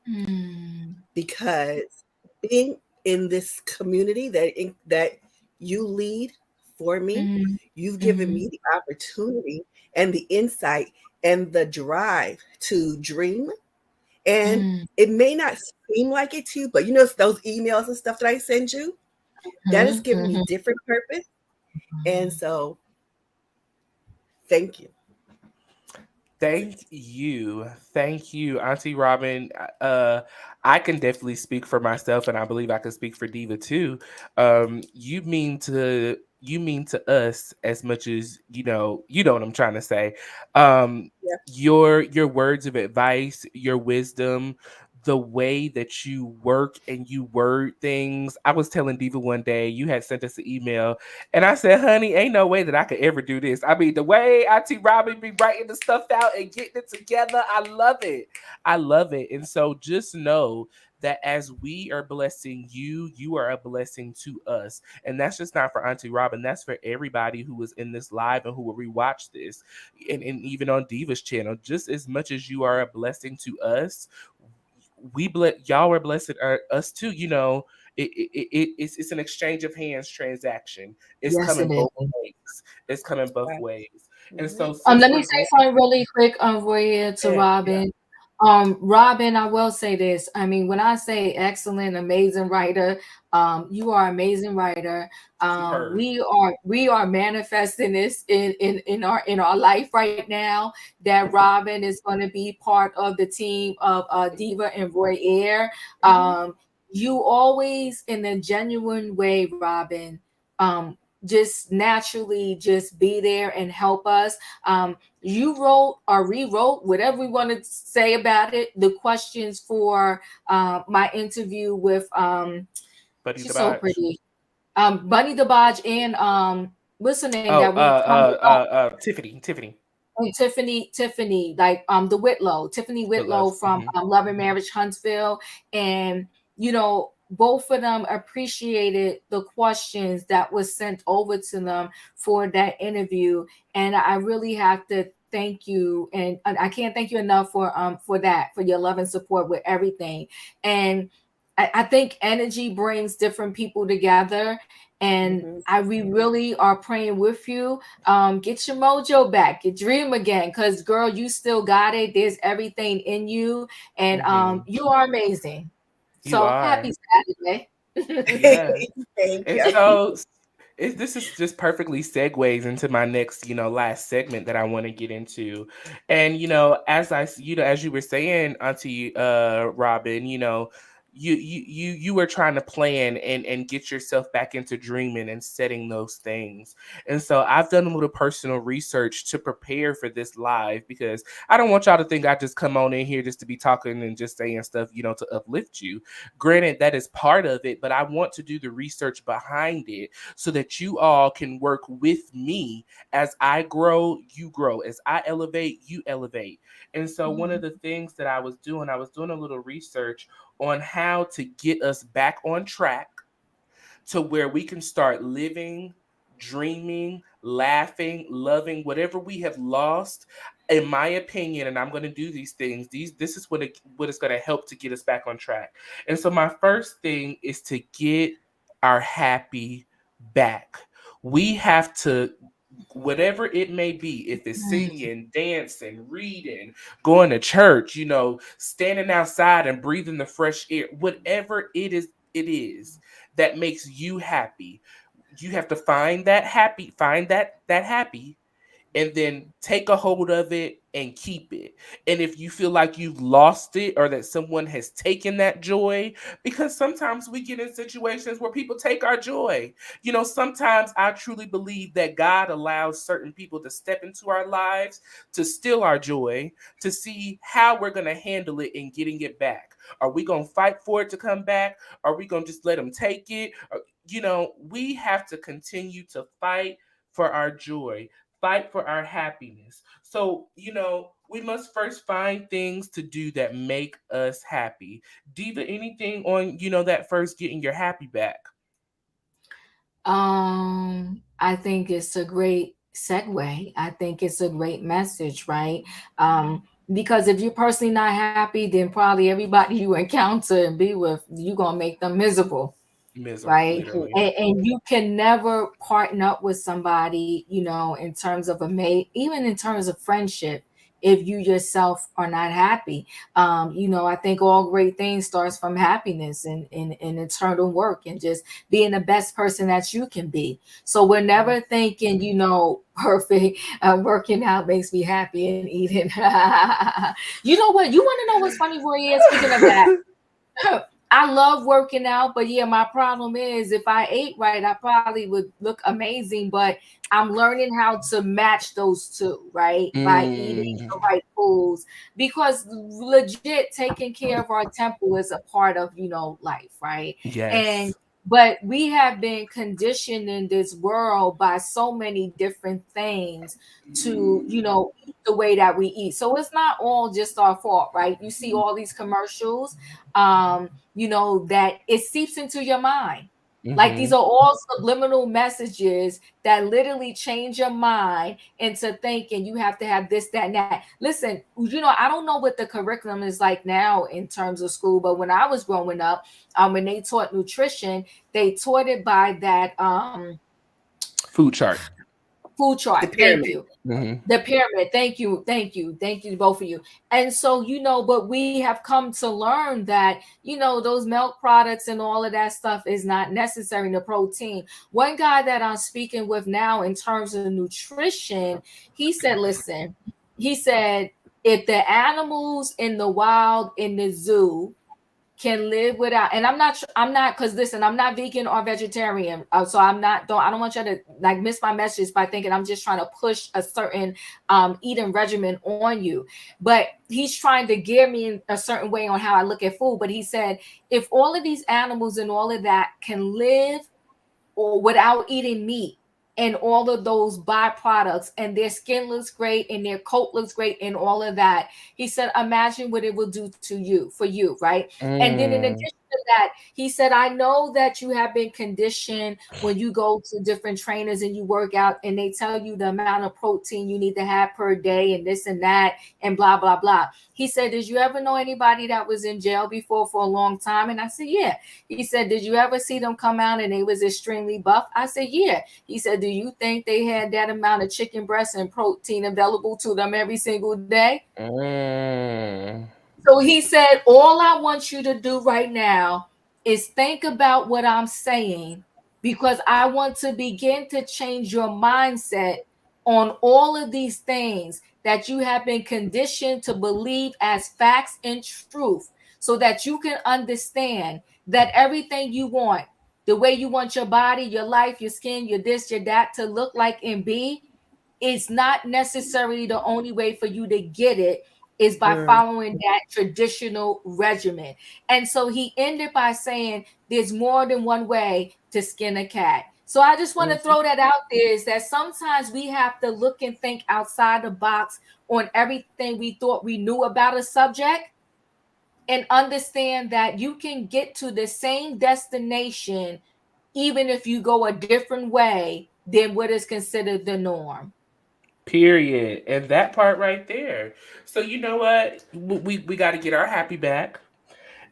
Mm. because being in this community that you lead for me, Mhm. you've given Mhm. me the opportunity and the insight and the drive to dream. And Mm. it may not seem like it to you, but you know those emails and stuff that I send you, that has Mhm. given me Mhm. different purpose. And so thank you. Thank you, Auntie Robin. I can definitely speak for myself, and I believe I can speak for Diva too. You mean to us as much as you know what I'm trying to say. Yeah. Your words of advice, your wisdom, the way that you work and you word things. I was telling Diva one day you had sent us an email, and I said, honey, ain't no way that I could ever do this. I mean, the way Auntie Robin be writing the stuff out and getting it together, I love it. I love it. And so just know that as we are blessing you, you are a blessing to us. And that's just not for Auntie Robin. That's for everybody who is in this live and who will rewatch this. And even on Diva's channel, just as much as you are a blessing to us, we bless y'all are blessed us too. It's an exchange of hands transaction. It's Yes, coming it both is. ways. It's coming both Right. ways. And Mhm. so since Let me we're say going, something really quick, Roya, to yeah, yeah, Robin. Robin, I will say this. I mean, when I say excellent, amazing writer, you are amazing writer. superb. We are manifesting this in our life right now. That Robin is going to be part of the team of Diva and Roy Air. Mhm. You always, in a genuine way, Robin. Just naturally just be there and help us. You wrote or rewrote, whatever we want to say about it, the questions for my interview with Buddy the she's so Bodge. pretty, Bunny the Bodge, and what's her name Oh, that we humbled up. Tiffany. And Tiffany, like the Whitlow, Tiffany But Whitlow loves. from Love and Marriage Huntsville, and both of them appreciated the questions that was sent over to them for that interview, and I really have to thank you, and I can't thank you enough for that, for your love and support with everything, and I think energy brings different people together, and Mhm. we really are praying with you. Get your mojo back, your dream again, because girl, you still got it. There's everything in you, and Hmm. you are amazing. You So happy are. Saturday. Yes. Thank And you. so this is just perfectly segues into my next, last segment that I want to get into. And as you were saying, Auntie Robin, you were trying to plan and get yourself back into dreaming and setting those things. And so I've done a little personal research to prepare for this live, because I don't want y'all to think I just come on in here just to be talking and just saying stuff, to uplift you. Granted, that is part of it, but I want to do the research behind it so that you all can work with me. As I grow, you grow. As I elevate, you elevate. And so one of the things that I was doing a little research on how to get us back on track to where we can start living, dreaming, laughing, loving whatever we have lost. In my opinion, and I'm going to do these things. This is what is going to help to get us back on track. And so my first thing is to get our happy back. We have to, whatever it may be, if it's singing, dancing, reading, going to church, standing outside and breathing the fresh air, whatever it is that makes you happy. you have to find that happy, find that happy, and then take a hold of it and keep it. And if you feel like you've lost it or that someone has taken that joy, because sometimes we get in situations where people take our joy. You know, sometimes I truly believe that God allows certain people to step into our lives to steal our joy, to see how we're going to handle it in getting it back. Are we going to fight for it to come back? Are we going to just let them take it? You know, we have to continue to fight for our joy, fight for our happiness. So, you know, we must first find things to do that make us happy. Diva, anything on, you know, that first getting your happy back? I think it's a great segue. I think it's a great message, right? Because if you're personally not happy, then probably everybody you encounter and be with, you're gonna make them miserable, Miserable, right? literally. And you can never partner up with somebody, you know, in terms of a mate, even in terms of friendship, if you yourself are not happy. You know, I think all great things starts from happiness and internal work and just being the best person that you can be. So we're never thinking, you know, perfect. Working out makes me happy and eating. You know what? You want to know what's funny, Roy? Speaking of that, I love working out, but yeah, my problem is if I ate right, I probably would look amazing. But I'm learning how to match those two, right? By eating Mm, the right foods, because legit taking care of our temple is a part of, you know, life, right? And yes. but we have been conditioned in this world by so many different things to, you know, eat the way that we eat. So it's not all just our fault, right? You see all these commercials, you know, that it seeps into your mind. Like these Mm-hmm. are all subliminal messages that literally change your mind into thinking you have to have this, that, and that. Listen, you know, I don't know what the curriculum is like now in terms of school, but when I was growing up, when they taught nutrition, they taught it by that Food chart. food chart. The Thank pyramid. you. Mm-hmm. The pyramid. Thank you. Thank you. Thank you, both of you. And so, you know, but we have come to learn that, you know, those milk products and all of that stuff is not necessary, the protein. One guy that I'm speaking with now in terms of nutrition, he said, listen, he said, if the animals in the wild in the zoo can live without, and I'm not, because listen, I'm not vegan or vegetarian, so I'm not, don't, I don't want you to like miss my message by thinking I'm just trying to push a certain eating regimen on you. But he's trying to gear me in a certain way on how I look at food. But he said, if all of these animals and all of that can live or without eating meat and all of those byproducts, and their skin looks great and their coat looks great and all of that, he said, imagine what it will do to you, for you, right? And then in addition Mm. to that, he said, I know that you have been conditioned when you go to different trainers and you work out and they tell you the amount of protein you need to have per day and this and that and blah blah blah. He said, did you ever know anybody that was in jail before for a long time? And I said, yeah. He said, did you ever see them come out and they was extremely buff? I said, yeah. He said, do you think they had that amount of chicken breast and protein available to them every single day? Mm. So he said, all I want you to do right now is think about what I'm saying, because I want to begin to change your mindset on all of these things that you have been conditioned to believe as facts and truth, so that you can understand that everything you want, the way you want your body, your life, your skin, your this, your that to look like and be, it's not necessarily the only way for you to get it is by Mm. following that traditional regimen. And so he ended by saying there's more than one way to skin a cat. So I just want to Mhm. throw that out there, is that sometimes we have to look and think outside the box on everything we thought we knew about a subject, and understand that you can get to the same destination even if you go a different way than what is considered the norm. Period. And that part right there. So you know what? We got to get our happy back.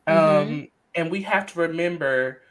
Mm-hmm. And we have to remember,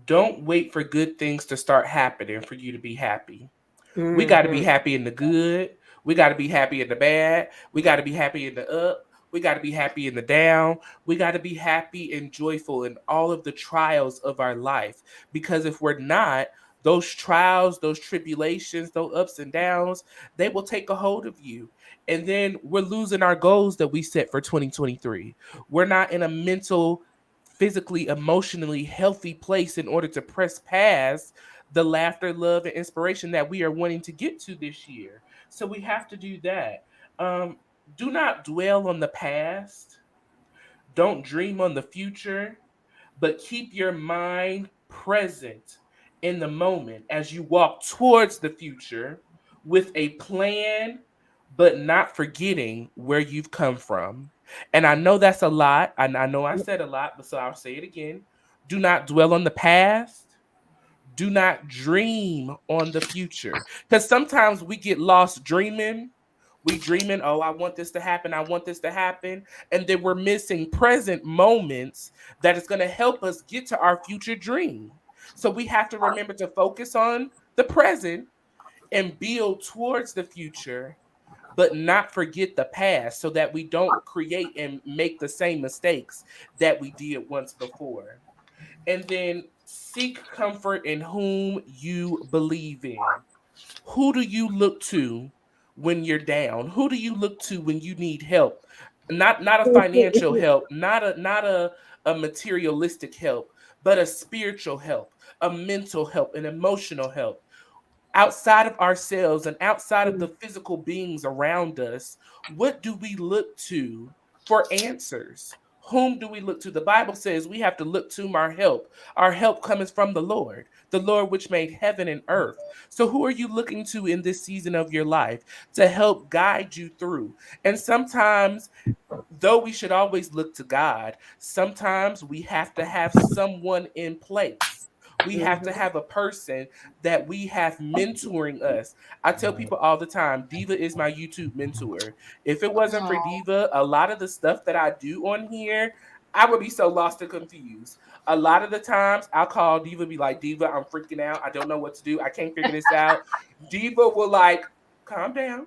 don't wait for good things to start happening for you to be happy. We got to be Mhm. happy in the good. We got to be happy in the bad. We got to be happy in the up. We got to be happy in the down. We got to be happy and joyful in all of the trials of our life. Because if we're not, those trials, those tribulations, those ups and downs, they will take a hold of you. And then we're losing our goals that we set for 2023. We're not in a mental, physically, emotionally healthy place in order to press past the laughter, love, and inspiration that we are wanting to get to this year. So we have to do that. Um, do not dwell on the past. Don't dream on the future, but keep your mind present in the moment as you walk towards the future with a plan, but not forgetting where you've come from. And I know that's a lot. I know I said a lot, but so I'll say it again. Do not dwell on the past. Do not dream on the future. Because sometimes we get lost dreaming. We dreaming, oh, I want this to happen. I want this to happen. And then we're missing present moments that is going to help us get to our future dream. So we have to remember to focus on the present and build towards the future, but not forget the past so that we don't create and make the same mistakes that we did once before. And then seek comfort in whom you believe in. Who do you look to when you're down? Who do you look to when you need help? Not a financial help, not a materialistic help, but a spiritual help, a mental help, an emotional help. Outside of ourselves and outside of the physical beings around us, what do we look to for answers? Whom do we look to? The Bible says we have to look to our help. Our help comes from the Lord which made heaven and earth. So, who are you looking to in this season of your life to help guide you through? And sometimes, though we should always look to God, sometimes we have to have someone in place. We have to have a person that we have mentoring us. I tell people all the time, Diva is my YouTube mentor. If it wasn't for Diva, a lot of the stuff that I do on here, I would be so lost and confused. A lot of the times I'll call Diva, be like, Diva, I'm freaking out. I don't know what to do. I can't figure this out. Diva will like, calm down.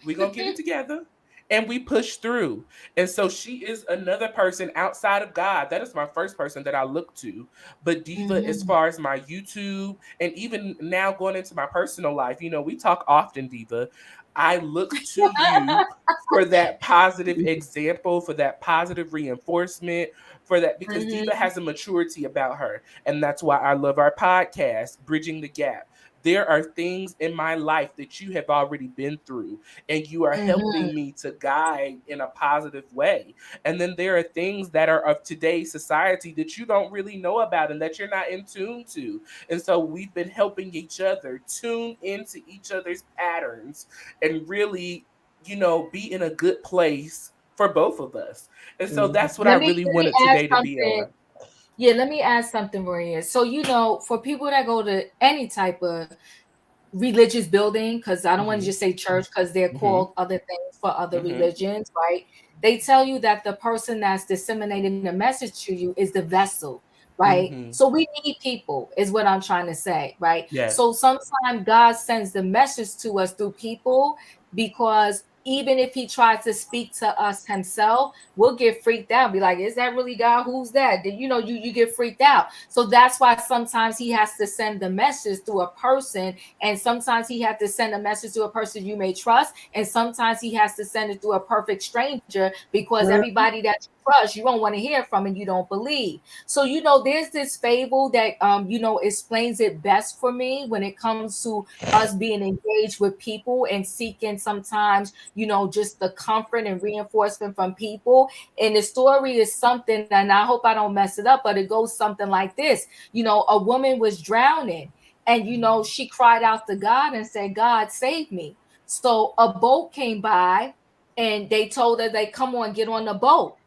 We're going to get it together. And we push through. And so she is another person outside of God. That is my first person that I look to. But Diva, as far as my YouTube, and even now going into my personal life, you know, we talk often, Diva. I look to you for that positive example, for that positive reinforcement, for that, because Diva has a maturity about her. And that's why I love our podcast, Bridging the Gap. There are things in my life that you have already been through, and you are helping me to guide in a positive way. And then there are things that are of today's society that you don't really know about and that you're not in tune to. And so we've been helping each other tune into each other's patterns and really, you know, be in a good place for both of us. And so that's what I really wanted today to be on. Yeah, let me ask something, Maria. So, you know, for people that go to any type of religious building, because I don't want to just say church, because they're called other things for other religions, right? They tell you that the person that's disseminating the message to you is the vessel, right? So we need people, is what I'm trying to say, right? Yes. So sometimes God sends the message to us through people, because even if he tries to speak to us himself, we'll get freaked out. Be like, is that really God? Who's that? You know, you get freaked out. So that's why sometimes he has to send the message through a person. And sometimes he has to send a message to a person you may trust. And sometimes he has to send it through a perfect stranger, because everybody that you trust, you don't want to hear from and you don't believe. So, you know, there's this fable that, you know, explains it best for me when it comes to us being engaged with people and seeking sometimes, you know, just the comfort and reinforcement from people. And the story is something, and I hope I don't mess it up, but it goes something like this. You know, a woman was drowning, and, you know, she cried out to God and said, God, save me. So a boat came by and they told her, they come on, get on the boat.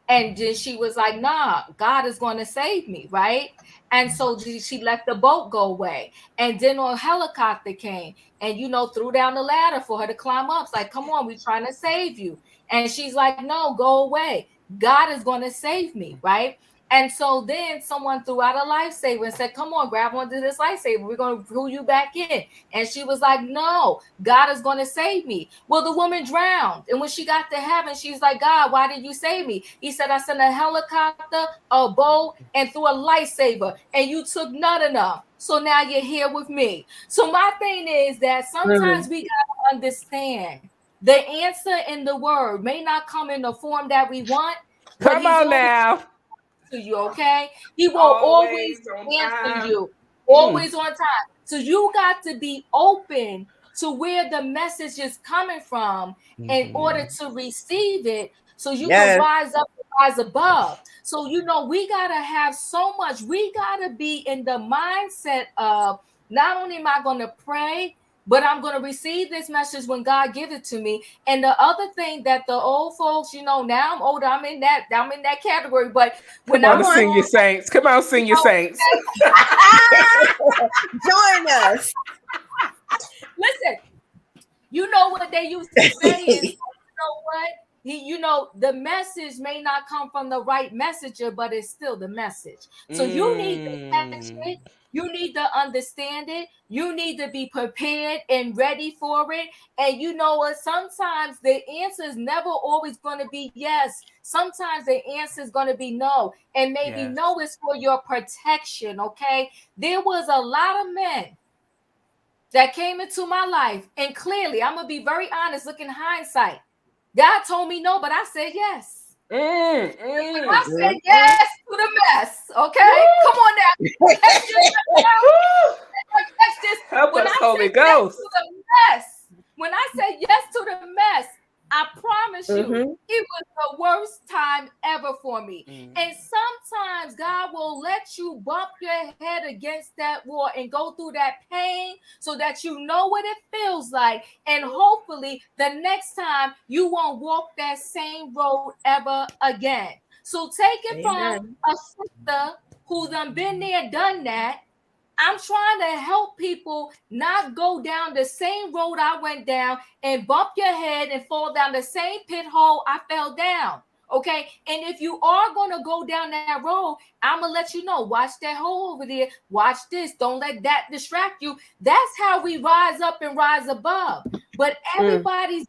And then she was like, nah, God is going to save me, right? And so she let the boat go away. And then a helicopter came and, you know, threw down the ladder for her to climb up. It's like, come on, we're trying to save you. And she's like, no, go away. God is going to save me, right? And so then someone threw out a lifesaver and said, come on, grab onto this lifesaver. We're going to pull you back in. And she was like, no, God is going to save me. Well, the woman drowned. And when she got to heaven, she's like, God, why did you save me? He said, I sent a helicopter, a boat, and threw a lifesaver, and you took none of them. So now you're here with me. So my thing is that sometimes we gotta understand the answer in the word may not come in the form that we want, but Come he's on always now. to you, okay? He will always Always on answer time. you, always on time. So you got to be open to where the message is coming from in order to receive it so you can Yes. rise up and rise above. So, we got to have so much. We got to be in the mindset of not only am I going to pray, but I'm going to receive this message when God gives it to me. And the other thing that the old folks, now I'm older, I'm in that category. But when Come on, I'm senior saints. Come on, senior saints. Join us. Listen, you know what they used to say is, the message may not come from the right messenger, but it's still the message. So you need to catch it. You need to understand it. You need to be prepared and ready for it. And you know what? Sometimes the answer is never always going to be yes. Sometimes the answer is going to be no. And maybe no is for your protection, okay? There was a lot of men that came into my life. And clearly, I'm going to be very honest, look in hindsight. God told me no, but I said yes. I said yes to the mess. Okay, come on now. Catch this. Help When us, I Holy said yes Ghost. to the mess, when I said yes to the mess, I promise you, it was the worst time ever for me. And sometimes God will let you bump your head against that wall and go through that pain so that you know what it feels like. And hopefully the next time you won't walk that same road ever again. So take it from a sister who done been there, done that. I'm trying to help people not go down the same road I went down and bump your head and fall down the same pit hole I fell down. Okay. And if you are going to go down that road, I'm going to let you know, watch that hole over there. Watch this. Don't let that distract you. That's how we rise up and rise above. But everybody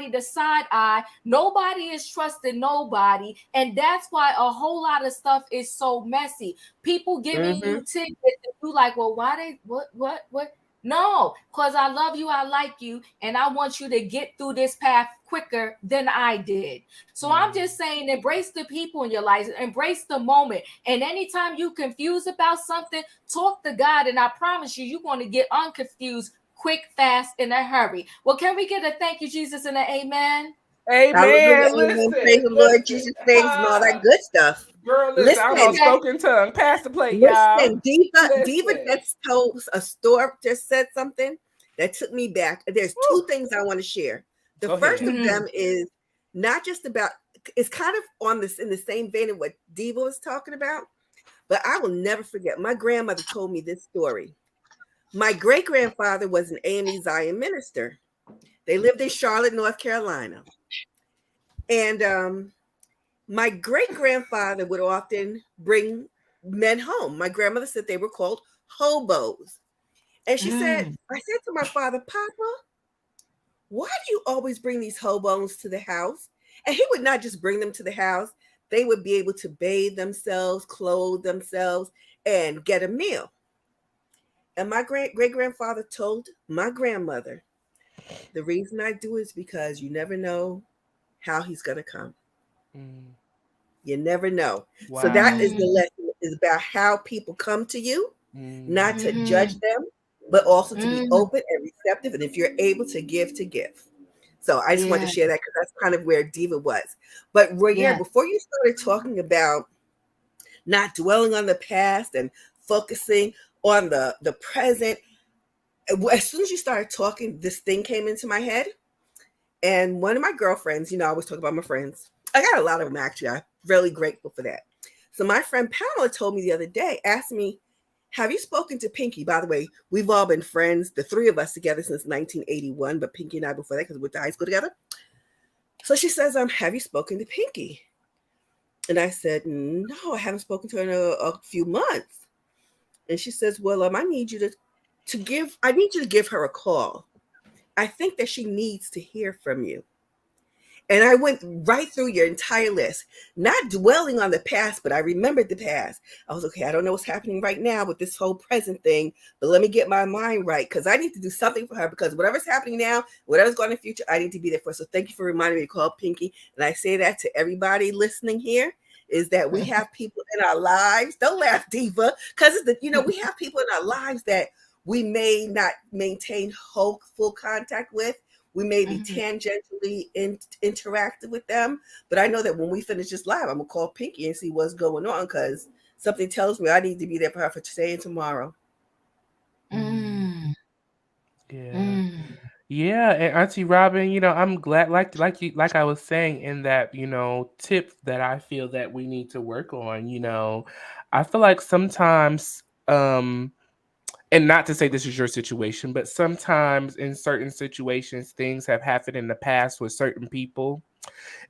the side eye. Nobody is trusting nobody. And that's why a whole lot of stuff is so messy. People giving you tidbits and you like, well, why they what? No, because I love you, I like you, and I want you to get through this path quicker than I did. So I'm just saying, embrace the people in your life, embrace the moment. And anytime you confused about something, talk to God, and I promise you, you're going to get unconfused quick, fast, in a hurry. Well, can we get a thank you, Jesus, and an amen? Amen. Listen, praise the Lord, Jesus saves and all that good stuff. Girl, listen, I almost spoken tongue. Pass the plate, y'all. Diva just told a store, just said something that took me back. There's two things I want to share. The first of them is not just about, it's kind of on this in the same vein of what Diva was talking about, but I will never forget. My grandmother told me this story. My great-grandfather was an AME Zion minister. They lived in Charlotte, North Carolina. And my great-grandfather would often bring men home. My grandmother said they were called hobos. And she said, I said to my father, Papa, why do you always bring these hobos to the house? And he would not just bring them to the house. They would be able to bathe themselves, clothe themselves, and get a meal. And my great-grandfather told my grandmother, the reason I do is because you never know how he's going to come. You never know. Wow. So that is the lesson, is about how people come to you, not to judge them, but also to be open and receptive. And if you're able to give. So I just want to share that because that's kind of where Diva was. But Royer, before you started talking about not dwelling on the past and focusing on the present, as soon as you started talking, this thing came into my head. And one of my girlfriends, I always talk about my friends. I got a lot of them, actually. I'm really grateful for that. So my friend Pamela told me the other day, asked me, have you spoken to Pinky? By the way, we've all been friends, the three of us together since 1981, but Pinky and I before that because we went to high school together. So she says, have you spoken to Pinky? And I said, no, I haven't spoken to her in a few months. And she says, well, I need you to give her a call. I think that she needs to hear from you. And I went right through your entire list, not dwelling on the past, but I remembered the past. I was okay. I don't know what's happening right now with this whole present thing, but let me get my mind right because I need to do something for her because whatever's happening now, whatever's going in the future, I need to be there for. So thank you for reminding me to call Pinky. And I say that to everybody listening here is that we have people in our lives. Don't laugh, Diva, because we have people in our lives that we may not maintain full contact with. We may be tangentially interactive with them, but I know that when we finish this live, I'm gonna call Pinky and see what's going on because something tells me I need to be there for her for today and tomorrow. Mm. Yeah. Mm. Yeah, and Auntie Robin, I'm glad like I was saying in that, tip that I feel that we need to work on, I feel like sometimes and not to say this is your situation, but sometimes in certain situations things have happened in the past with certain people.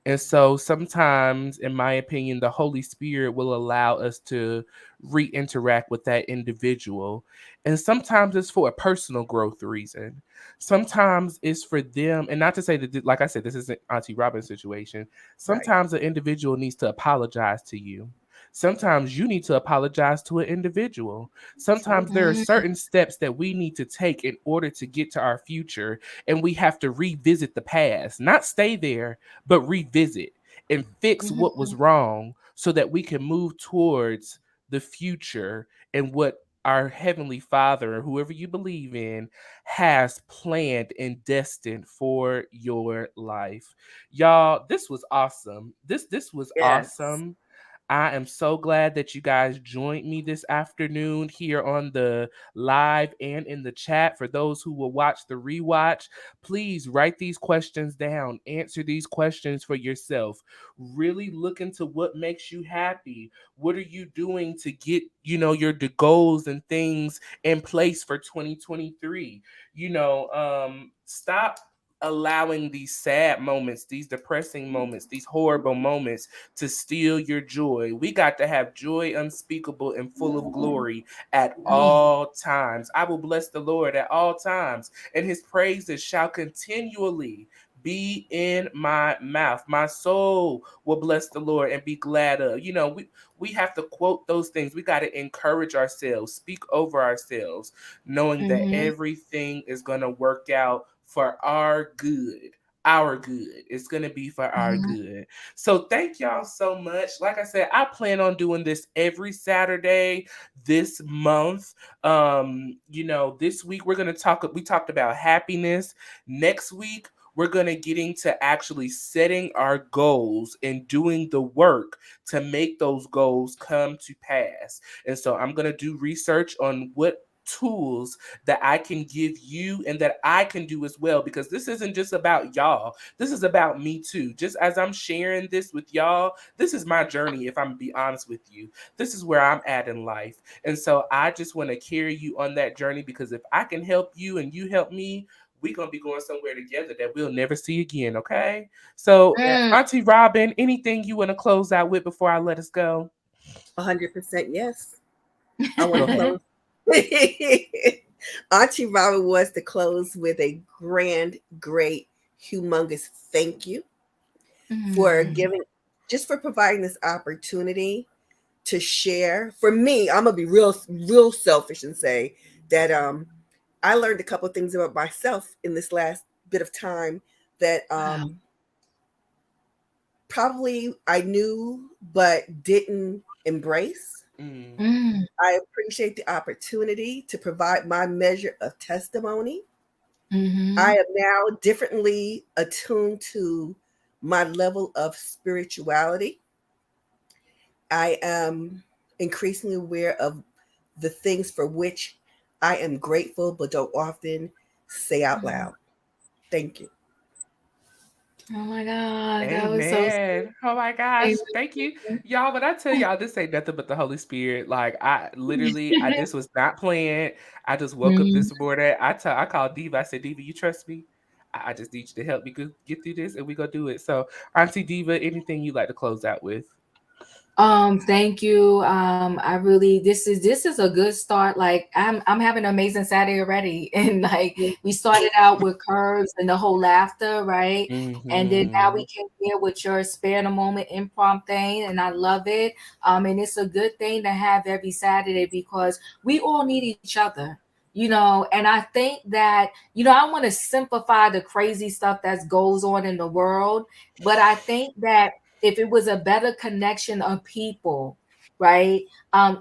And so sometimes, in my opinion, the Holy Spirit will allow us to re-interact with that individual. And sometimes it's for a personal growth reason. Sometimes it's for them, and not to say that, like I said, this isn't Auntie Robin's situation. Right. Sometimes an individual needs to apologize to you. Sometimes you need to apologize to an individual. Sometimes there are certain steps that we need to take in order to get to our future, and we have to revisit the past, not stay there, but revisit and fix what was wrong so that we can move towards the future and what our Heavenly Father, or whoever you believe in, has planned and destined for your life. Y'all, this was awesome. This was Yes. awesome. I am so glad that you guys joined me this afternoon here on the live and in the chat. For those who will watch the rewatch, please write these questions down. Answer these questions for yourself. Really look into what makes you happy. What are you doing to get, your goals and things in place for 2023? Stop allowing these sad moments, these depressing moments, these horrible moments to steal your joy. We got to have joy unspeakable and full of glory at all times. I will bless the Lord at all times, and his praises shall continually be in my mouth. My soul will bless the Lord and be glad of. We have to quote those things. We got to encourage ourselves, speak over ourselves, knowing that everything is going to work out for our good. Our good. It's going to be for our good. So thank y'all so much. Like I said, I plan on doing this every Saturday this month. This week we talked about happiness. Next week we're going to get into actually setting our goals and doing the work to make those goals come to pass. And so I'm going to do research on what tools that I can give you and that I can do as well, because this isn't just about y'all. This is about me too. Just as I'm sharing this with y'all, this is my journey. If I'm be honest with you, this is where I'm at in life. And so I just want to carry you on that journey, because if I can help you and you help me, we're going to be going somewhere together that we'll never see again. Okay. So Auntie Robin, anything you want to close out with before I let us go? 100% yes. I want to close. Auntie Robin wants to close with a grand, great, humongous thank you for providing this opportunity to share. For me, I'm gonna be real selfish and say that I learned a couple of things about myself in this last bit of time that probably I knew but didn't embrace. I appreciate the opportunity to provide my measure of testimony. I am now differently attuned to my level of spirituality. I am increasingly aware of the things for which I am grateful but don't often say out loud. Thank you. Oh my God, that was so sweet. Amen. Oh my gosh. Thank you. Y'all, when I tell y'all this ain't nothing but the Holy Spirit, like I this was not planned. I just woke up this morning. I called Diva. I said, Diva, you trust me? I just need you to help me get through this and we go do it. So Auntie Diva, anything you like to close out with? Thank you. I really this is a good start. Like I'm having an amazing Saturday already. And like we started out with curves and the whole laughter, right? And then now we came here with your spare in a moment impromptu thing, and I love it. And it's a good thing to have every Saturday because we all need each other. And I think that, I want to simplify the crazy stuff that goes on in the world, but I think that if it was a better connection of people, right?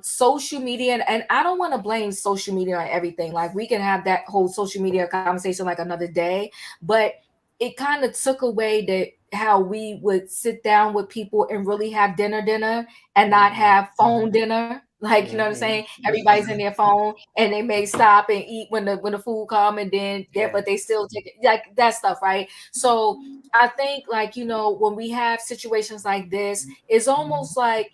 Social media, and I don't want to blame social media on everything. Like we can have that whole social media conversation like another day, but it kind of took away how we would sit down with people and really have dinner and not have phone dinner. Like, you know what I'm saying? Everybody's in their phone and they may stop and eat when the food come, and then but they still take it, like that stuff, right? So I think, like, when we have situations like this, it's almost like,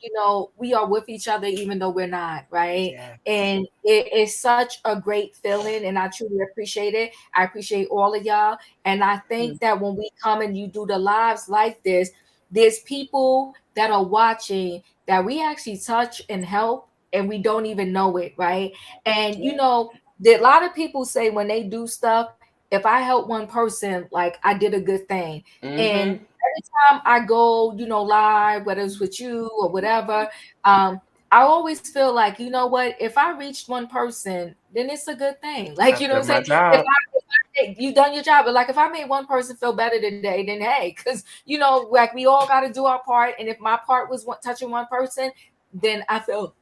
we are with each other even though we're not, right? Yeah. And it is such a great feeling, and I truly appreciate it. I appreciate all of y'all. And I think that when we come and you do the lives like this, there's people that are watching that we actually touch and help, and we don't even know it, right? And a lot of people say when they do stuff, if I help one person, like I did a good thing. And every time I go, live, whether it's with you or whatever, I always feel like, you know what, if I reached one person, then it's a good thing. Like, you know what I'm saying? You done your job. But like if I made one person feel better today, then hey, because like we all got to do our part. And if my part was touching one person, then I feel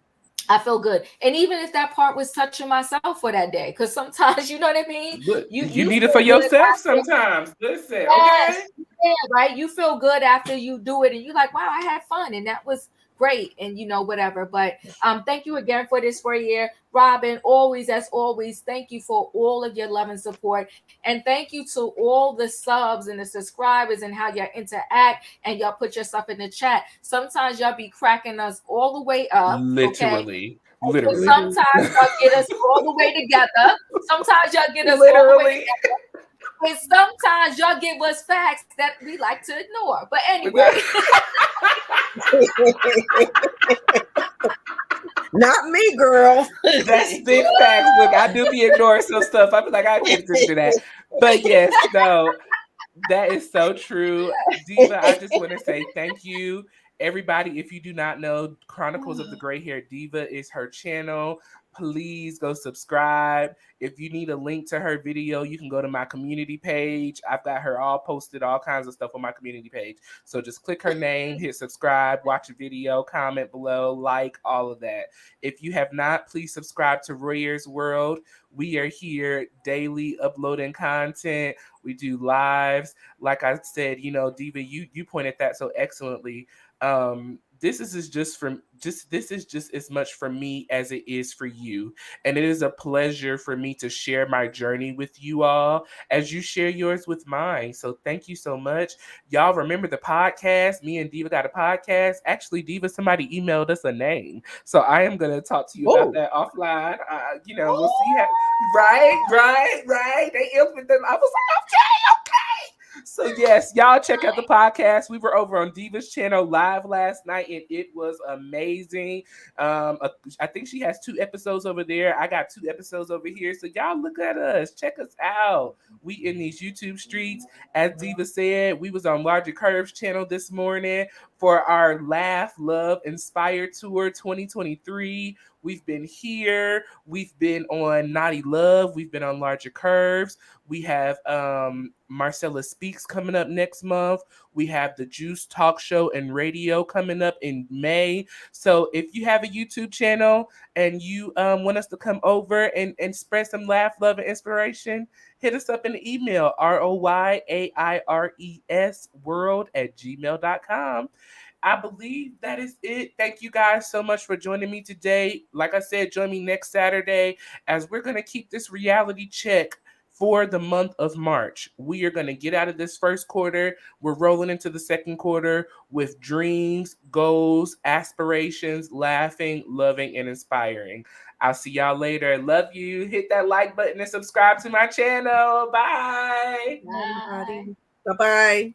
good. And even if that part was touching myself for that day, because sometimes, you know what I mean? You need it for yourself sometimes. Listen, okay? Yeah, right. You feel good after you do it, and you're like, wow, I had fun, and that was great, and whatever. But thank you again for this for a year. Robin, as always, thank you for all of your love and support. And thank you to all the subs and the subscribers and how y'all interact and y'all put your stuff in the chat. Sometimes y'all be cracking us all the way up. Literally. Okay? Literally. Sometimes y'all get us all the way together. Sometimes y'all get us all the way together. And sometimes y'all give us facts that we like to ignore. But anyway. Not me, girl. That's big facts. Look, I do be ignoring some stuff. I be like, I can't do that. But yes, no, that is so true. Diva, I just want to say thank you. Everybody, if you do not know, Chronicles of the Gray Hair Diva is her channel. Please go subscribe. If you need a link to her video, you can go to my community page. I've got her all posted, all kinds of stuff on my community page. So just click her name, hit subscribe, watch a video, comment below, like, all of that. If you have not, please subscribe to Royers World. We are here daily uploading content. We do lives. Like I said, Diva, you pointed that so excellently. This is just as much for me as it is for you. And it is a pleasure for me to share my journey with you all as you share yours with mine. So thank you so much. Y'all remember the podcast? Me and Diva got a podcast. Actually, Diva, somebody emailed us a name. So I am going to talk to you about that offline. We'll see how. Right. They implemented them. I was like, okay. So yes, y'all check out the podcast. We were over on Diva's channel live last night, and it was amazing. I think she has 2 episodes over there. I got 2 episodes over here. So y'all look at us, check us out. We in these YouTube streets. As Diva said, we was on Larger Curves channel this morning for our Laugh, Love, Inspire Tour 2023. We've been here. We've been on Naughty Love. We've been on Larger Curves. We have Marcella Speaks coming up next month. We have the Juice Talk Show and Radio coming up in May. So if you have a YouTube channel and you want us to come over and spread some laugh, love, and inspiration, hit us up in the email, royairs world@gmail.com. I believe that is it. Thank you guys so much for joining me today. Like I said, join me next Saturday as we're going to keep this reality check for the month of March. We are going to get out of this first quarter. We're rolling into the second quarter with dreams, goals, aspirations, laughing, loving, and inspiring. I'll see y'all later. Love you. Hit that like button and subscribe to my channel. Bye. Bye. Bye-bye.